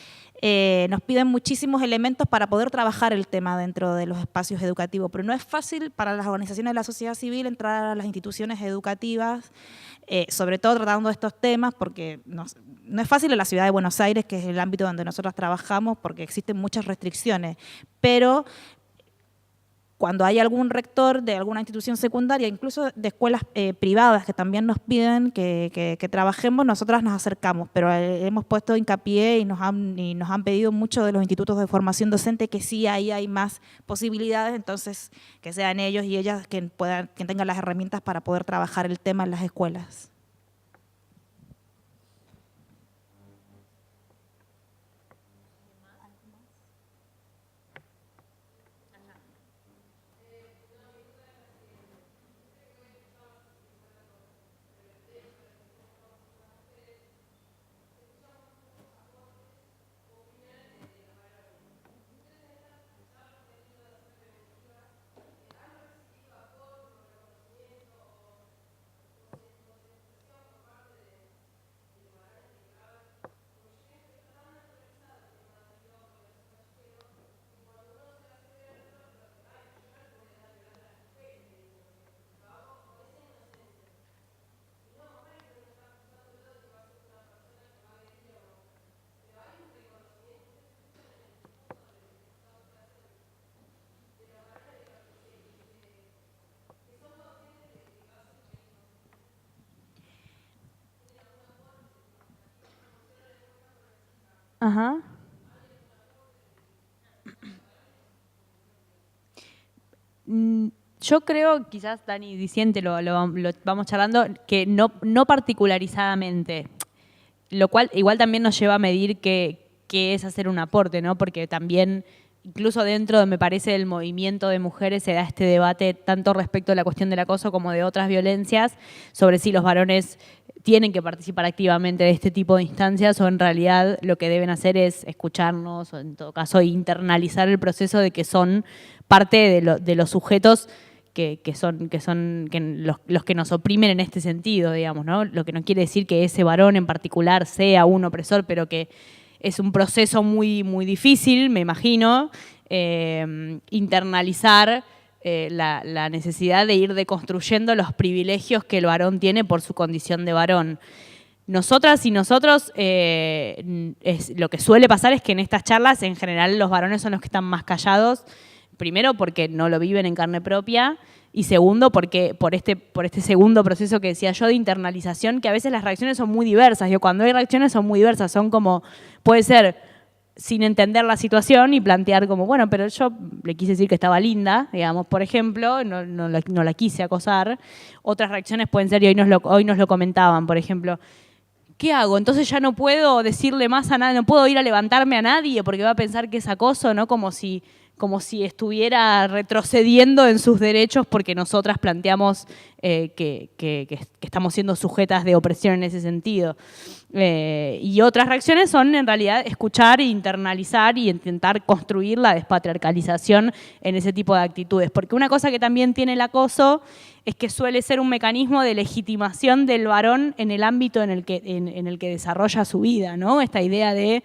nos piden muchísimos elementos para poder trabajar el tema dentro de los espacios educativos, pero no es fácil para las organizaciones de la sociedad civil entrar a las instituciones educativas, sobre todo tratando estos temas, porque no es fácil en la ciudad de Buenos Aires, que es el ámbito donde nosotros trabajamos, porque existen muchas restricciones, pero cuando hay algún rector de alguna institución secundaria, incluso de escuelas privadas que también nos piden que trabajemos, nosotras nos acercamos, pero hemos puesto hincapié y nos han pedido mucho de los institutos de formación docente que sí, ahí hay más posibilidades, entonces que sean ellos y ellas que tengan las herramientas para poder trabajar el tema en las escuelas. Ajá. Yo creo, quizás Dani diciente lo vamos charlando, que no particularizadamente, lo cual igual también nos lleva a medir qué es hacer un aporte, ¿no? Porque también, incluso dentro, me parece, del movimiento de mujeres se da este debate tanto respecto de la cuestión del acoso como de otras violencias, sobre si los varones tienen que participar activamente de este tipo de instancias o en realidad lo que deben hacer es escucharnos o en todo caso internalizar el proceso de que son parte de los sujetos que son los que nos oprimen en este sentido, digamos, ¿no? Lo que no quiere decir que ese varón en particular sea un opresor, pero que es un proceso muy, muy difícil, me imagino, internalizar la necesidad de ir deconstruyendo los privilegios que el varón tiene por su condición de varón. Nosotras y nosotros, lo que suele pasar es que en estas charlas, en general, los varones son los que están más callados, primero porque no lo viven en carne propia y segundo porque por este segundo proceso que decía yo de internalización, que a veces las reacciones son muy diversas. Cuando hay reacciones son muy diversas, son como, puede ser sin entender la situación y plantear como, bueno, pero yo le quise decir que estaba linda, digamos, por ejemplo, no la quise acosar. Otras reacciones pueden ser, y hoy nos lo comentaban, por ejemplo, ¿qué hago? Entonces ya no puedo decirle más a nadie, no puedo ir a levantarme a nadie porque va a pensar que es acoso, ¿no? Como si estuviera retrocediendo en sus derechos porque nosotras planteamos que estamos siendo sujetas de opresión en ese sentido. Y otras reacciones son en realidad escuchar, internalizar y intentar construir la despatriarcalización en ese tipo de actitudes. Porque una cosa que también tiene el acoso es que suele ser un mecanismo de legitimación del varón en el ámbito en el que desarrolla su vida, ¿no? Esta idea de...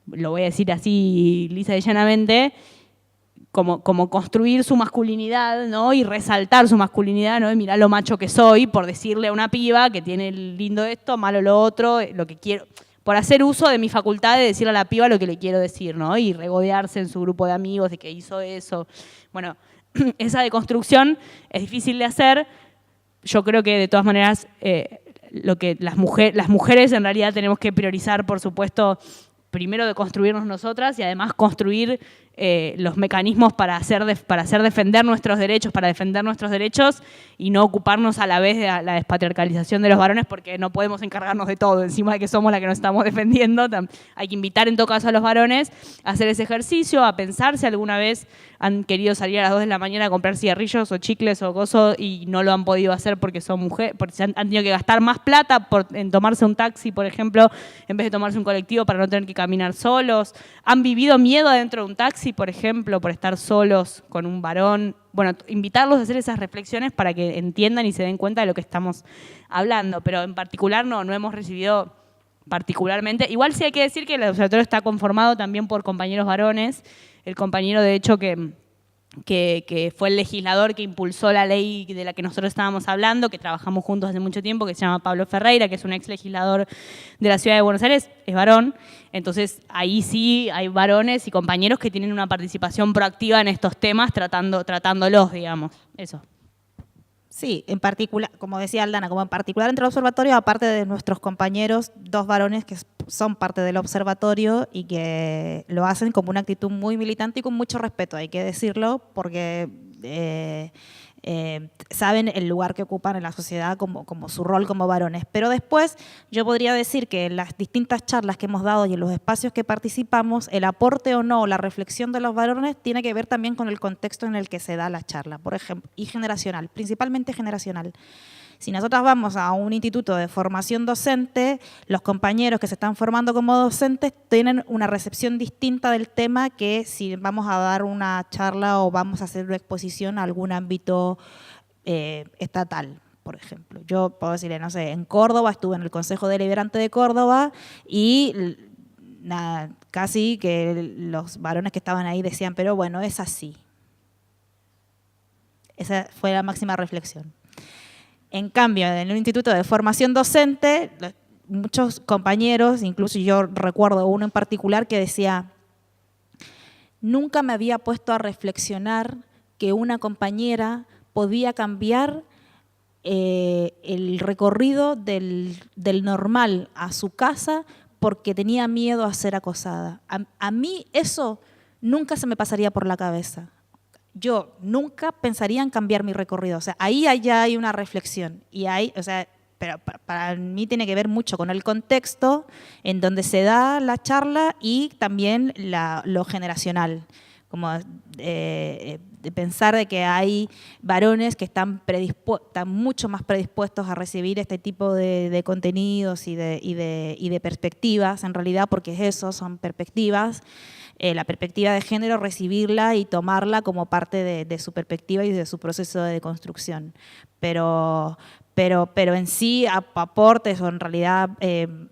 lo voy a decir así lisa y llanamente, como construir su masculinidad, ¿no? Y resaltar su masculinidad, ¿no? Y mirá lo macho que soy, por decirle a una piba que tiene lindo esto, malo lo otro, lo que quiero, por hacer uso de mi facultad de decirle a la piba lo que le quiero decir, ¿no? Y regodearse en su grupo de amigos de que hizo eso. Bueno, esa deconstrucción es difícil de hacer. Yo creo que de todas maneras lo que las mujeres en realidad tenemos que priorizar, por supuesto, primero de construirnos nosotras y además construir los mecanismos para defender nuestros derechos y no ocuparnos a la vez de la despatriarcalización de los varones porque no podemos encargarnos de todo, encima de que somos la que nos estamos defendiendo. Hay que invitar en todo caso a los varones a hacer ese ejercicio, a pensar si alguna vez han querido salir a las 2 de la mañana a comprar cigarrillos o chicles o cosas y no lo han podido hacer porque son mujeres, porque han tenido que gastar más plata en tomarse un taxi, por ejemplo, en vez de tomarse un colectivo para no tener que caminar solos. Han vivido miedo adentro de un taxi, por ejemplo, por estar solos con un varón. Bueno, invitarlos a hacer esas reflexiones para que entiendan y se den cuenta de lo que estamos hablando, pero en particular no hemos recibido particularmente. Igual sí hay que decir que el observatorio está conformado también por compañeros varones. El compañero, de hecho, que que fue el legislador que impulsó la ley de la que nosotros estábamos hablando, que trabajamos juntos hace mucho tiempo, que se llama Pablo Ferreira, que es un ex legislador de la Ciudad de Buenos Aires, es varón. Entonces, ahí sí hay varones y compañeros que tienen una participación proactiva en estos temas, tratándolos, digamos. Eso. Sí, en particular, como decía Aldana, como en particular entre el observatorio, aparte de nuestros compañeros, 2 varones que son parte del observatorio y que lo hacen como una actitud muy militante y con mucho respeto, hay que decirlo, porque saben el lugar que ocupan en la sociedad como su rol como varones. Pero después yo podría decir que en las distintas charlas que hemos dado y en los espacios que participamos, el aporte o no, la reflexión de los varones tiene que ver también con el contexto en el que se da la charla, por ejemplo, y generacional, principalmente generacional. Si nosotros vamos a un instituto de formación docente, los compañeros que se están formando como docentes tienen una recepción distinta del tema que si vamos a dar una charla o vamos a hacer una exposición a algún ámbito estatal, por ejemplo. Yo puedo decirle, no sé, en Córdoba estuve en el Consejo Deliberante de Córdoba y casi que los varones que estaban ahí decían, pero bueno, es así. Esa fue la máxima reflexión. En cambio, en un instituto de formación docente, muchos compañeros, incluso yo recuerdo uno en particular que decía, nunca me había puesto a reflexionar que una compañera podía cambiar el recorrido del normal a su casa porque tenía miedo a ser acosada. A mí eso nunca se me pasaría por la cabeza. Yo nunca pensaría en cambiar mi recorrido. O sea, ahí ya hay una reflexión. Y hay, o sea, pero para mí tiene que ver mucho con el contexto en donde se da la charla y también lo generacional. Como de pensar de que hay varones que están mucho más predispuestos a recibir este tipo de contenidos y de perspectivas, en realidad, porque es eso, son perspectivas. La perspectiva de género, recibirla y tomarla como parte de su perspectiva y de su proceso de construcción. Pero en sí, aportes o en realidad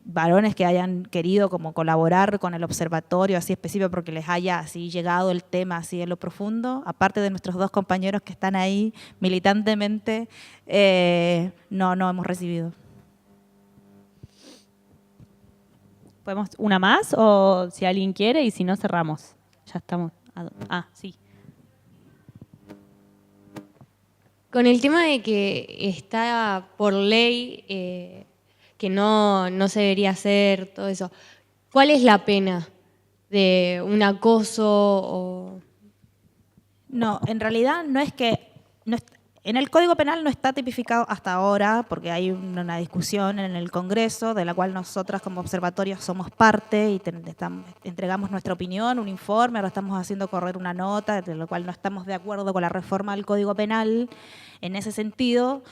varones que hayan querido como colaborar con el observatorio así específico porque les haya así llegado el tema así en lo profundo, aparte de nuestros 2 compañeros que están ahí militantemente, no hemos recibido. ¿Podemos una más o si alguien quiere y si no cerramos? Ya estamos. Sí. Con el tema de que está por ley que no se debería hacer todo eso, ¿cuál es la pena de un acoso? No, en realidad no es que... En el Código Penal no está tipificado hasta ahora, porque hay una discusión en el Congreso, de la cual nosotras como observatorio somos parte y entregamos nuestra opinión, un informe, ahora estamos haciendo correr una nota, de lo cual no estamos de acuerdo con la reforma del Código Penal. En ese sentido,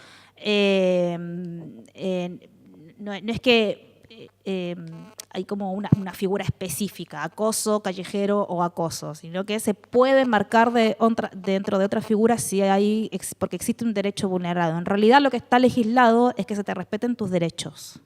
no es que hay como una figura específica, acoso callejero o acoso, sino que se puede marcar dentro de otras figuras porque existe un derecho vulnerado. En realidad lo que está legislado es que se te respeten tus derechos.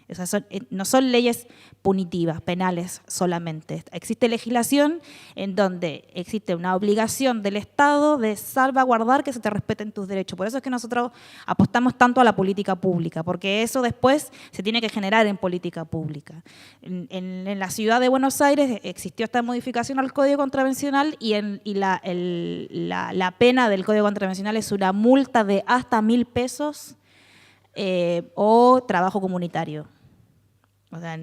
O sea, no son leyes punitivas, penales solamente. Existe legislación en donde existe una obligación del Estado de salvaguardar que se te respeten tus derechos. Por eso es que nosotros apostamos tanto a la política pública, porque eso después se tiene que generar en política pública. En la ciudad de Buenos Aires existió esta modificación al Código Contravencional y la pena del Código Contravencional es una multa de hasta 1.000 pesos o trabajo comunitario. O sea,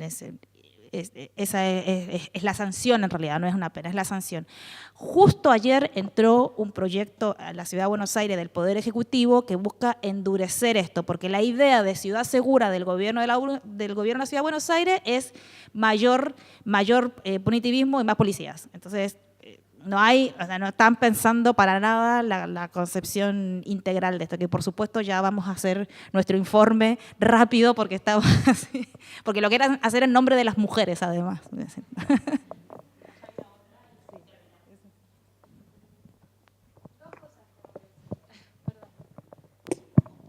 esa es la sanción en realidad, no es una pena, es la sanción. Justo ayer entró un proyecto a la Ciudad de Buenos Aires del Poder Ejecutivo que busca endurecer esto, porque la idea de ciudad segura del gobierno de la Ciudad de Buenos Aires es mayor punitivismo y más policías. Entonces, no están pensando para nada la concepción integral de esto, que por supuesto ya vamos a hacer nuestro informe rápido porque lo quieren hacer en nombre de las mujeres además.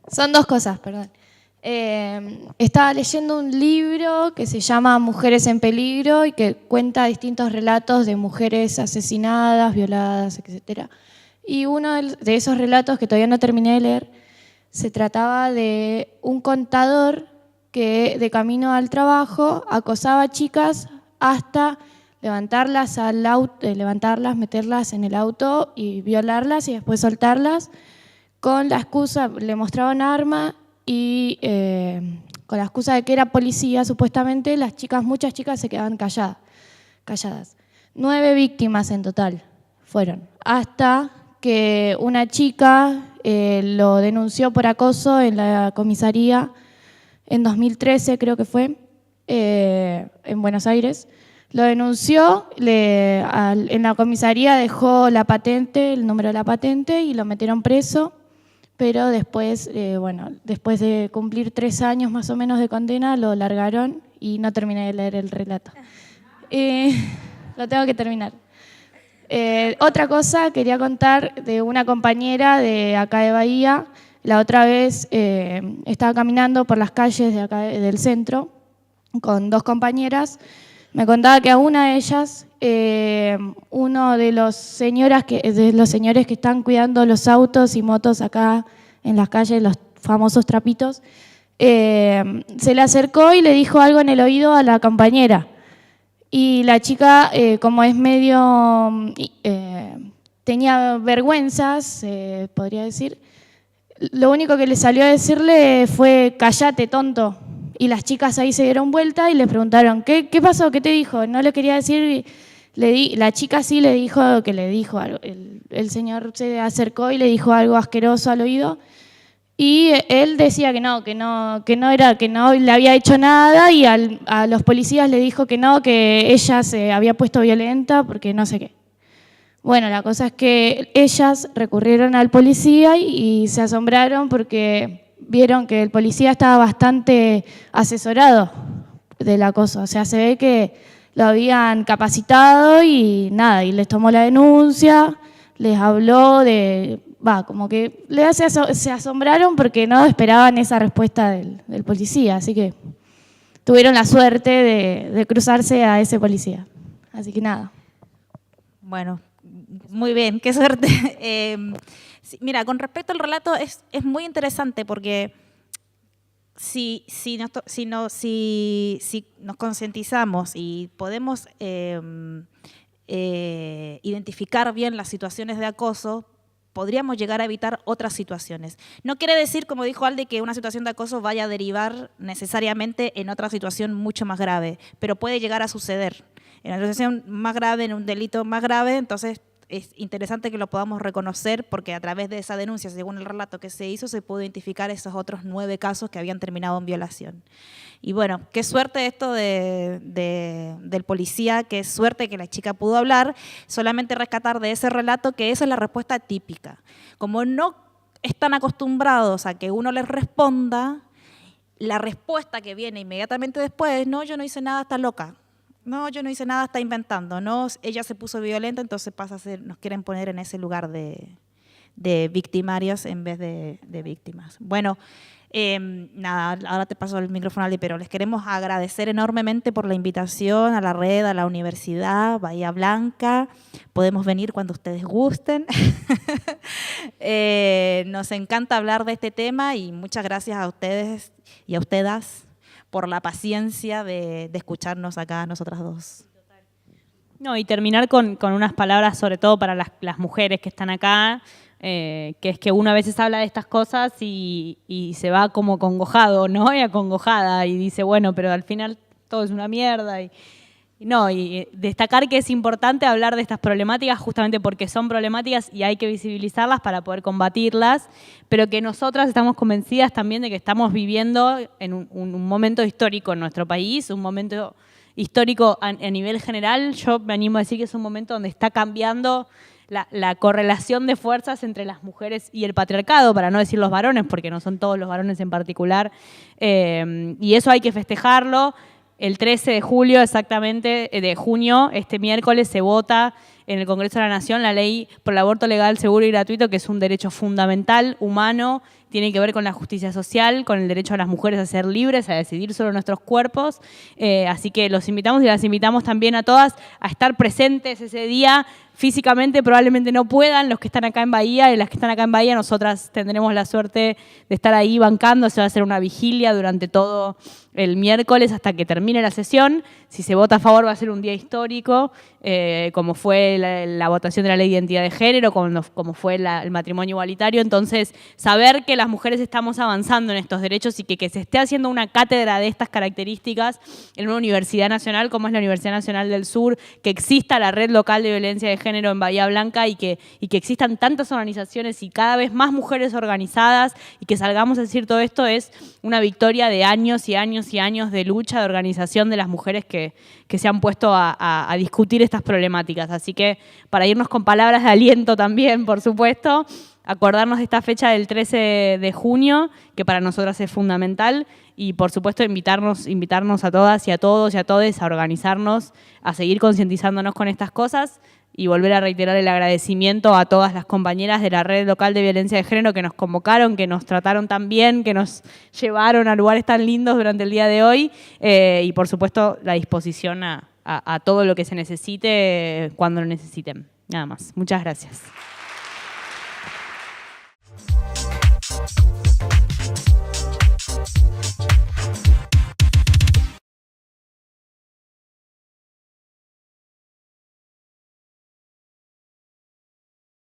Son 2 cosas, perdón. Estaba leyendo un libro que se llama Mujeres en Peligro y que cuenta distintos relatos de mujeres asesinadas, violadas, etc. Y uno de esos relatos que todavía no terminé de leer, se trataba de un contador que de camino al trabajo acosaba a chicas hasta levantarlas al auto, meterlas en el auto y violarlas y después soltarlas con la excusa, le mostraba un arma y con la excusa de que era policía, supuestamente muchas chicas se quedaban calladas. 9 víctimas en total fueron, hasta que una chica lo denunció por acoso en la comisaría en 2013, creo que fue, en Buenos Aires. Lo denunció, en la comisaría dejó la patente, el número de la patente, y lo metieron preso, pero después, después de cumplir 3 años más o menos de condena, lo largaron y no terminé de leer el relato. Lo tengo que terminar. Otra cosa, quería contar de una compañera de acá de Bahía. La otra vez estaba caminando por las calles de acá del centro con 2 compañeras. Me contaba que a una de ellas, uno de los señores que están cuidando los autos y motos acá en las calles, los famosos trapitos, se le acercó y le dijo algo en el oído a la compañera. Y la chica, como es medio, tenía vergüenzas, podría decir, lo único que le salió a decirle fue: cállate, tonto. Y las chicas ahí se dieron vuelta y le preguntaron: ¿Qué pasó? ¿Qué te dijo? No le quería decir. La chica sí le dijo que le dijo algo. El señor se acercó y le dijo algo asqueroso al oído. Y él decía que no le había hecho nada, y a los policías le dijo que ella se había puesto violenta porque no sé qué. Bueno, la cosa es que ellas recurrieron al policía y se asombraron porque vieron que el policía estaba bastante asesorado del acoso. O sea, se ve que lo habían capacitado y nada, y les tomó la denuncia, les habló como que se asombraron porque no esperaban esa respuesta del policía. Así que tuvieron la suerte de cruzarse a ese policía. Así que nada. Bueno, muy bien, qué suerte. Mira, con respecto al relato es muy interesante porque si nos concientizamos y podemos identificar bien las situaciones de acoso, podríamos llegar a evitar otras situaciones. No quiere decir, como dijo Alde, que una situación de acoso vaya a derivar necesariamente en otra situación mucho más grave, pero puede llegar a suceder. En una situación más grave, en un delito más grave, entonces es interesante que lo podamos reconocer, porque a través de esa denuncia, según el relato que se hizo, se pudo identificar esos otros 9 casos que habían terminado en violación. Y bueno, qué suerte esto del policía, qué suerte que la chica pudo hablar. Solamente rescatar de ese relato que esa es la respuesta típica. Como no están acostumbrados a que uno les responda, la respuesta que viene inmediatamente después: no, yo no hice nada, está loca. No, yo no hice nada, está inventando. No, ella se puso violenta, entonces pasa a ser, nos quieren poner en ese lugar de victimarios en vez de víctimas. Bueno, nada, ahora te paso el micrófono, Ali, pero les queremos agradecer enormemente por la invitación a la red, a la Universidad Bahía Blanca. Podemos venir cuando ustedes gusten. Nos encanta hablar de este tema y muchas gracias a ustedes y a ustedes por la paciencia de escucharnos acá nosotras dos. No, y terminar con unas palabras, sobre todo para las mujeres que están acá, que es que uno a veces habla de estas cosas y se va como acongojado, ¿no? Y acongojada, y dice, bueno, pero al final todo es una mierda. Y destacar que es importante hablar de estas problemáticas justamente porque son problemáticas y hay que visibilizarlas para poder combatirlas, pero que nosotras estamos convencidas también de que estamos viviendo en un momento histórico en nuestro país, un momento histórico a nivel general. Yo me animo a decir que es un momento donde está cambiando la correlación de fuerzas entre las mujeres y el patriarcado, para no decir los varones, porque no son todos los varones en particular, y eso hay que festejarlo. El 13 de julio, exactamente, de junio, este miércoles, se vota en el Congreso de la Nación la ley por el aborto legal, seguro y gratuito, que es un derecho fundamental, humano, tiene que ver con la justicia social, con el derecho a las mujeres a ser libres, a decidir sobre nuestros cuerpos. Así que los invitamos y las invitamos también a todas a estar presentes ese día. Físicamente probablemente no puedan los que están acá en Bahía, y las que están acá en Bahía nosotras tendremos la suerte de estar ahí bancando. Se va a hacer una vigilia durante todo el miércoles hasta que termine la sesión. Si se vota a favor va a ser un día histórico, como fue la votación de la ley de identidad de género, como fue el matrimonio igualitario. Entonces, saber que las mujeres estamos avanzando en estos derechos y que se esté haciendo una cátedra de estas características en una universidad nacional como es la Universidad Nacional del Sur, que exista la red local de violencia de género en Bahía Blanca y que existan tantas organizaciones y cada vez más mujeres organizadas y que salgamos a decir todo esto, es una victoria de años y años y años de lucha, de organización de las mujeres que se han puesto a discutir estas problemáticas. Así que para irnos con palabras de aliento también, por supuesto, acordarnos de esta fecha del 13 de junio, que para nosotras es fundamental, y por supuesto invitarnos a todas y a todos y a todes a organizarnos, a seguir concientizándonos con estas cosas y volver a reiterar el agradecimiento a todas las compañeras de la Red Local de Violencia de Género que nos convocaron, que nos trataron tan bien, que nos llevaron a lugares tan lindos durante el día de hoy, y por supuesto la disposición a todo lo que se necesite cuando lo necesiten. Nada más. Muchas gracias.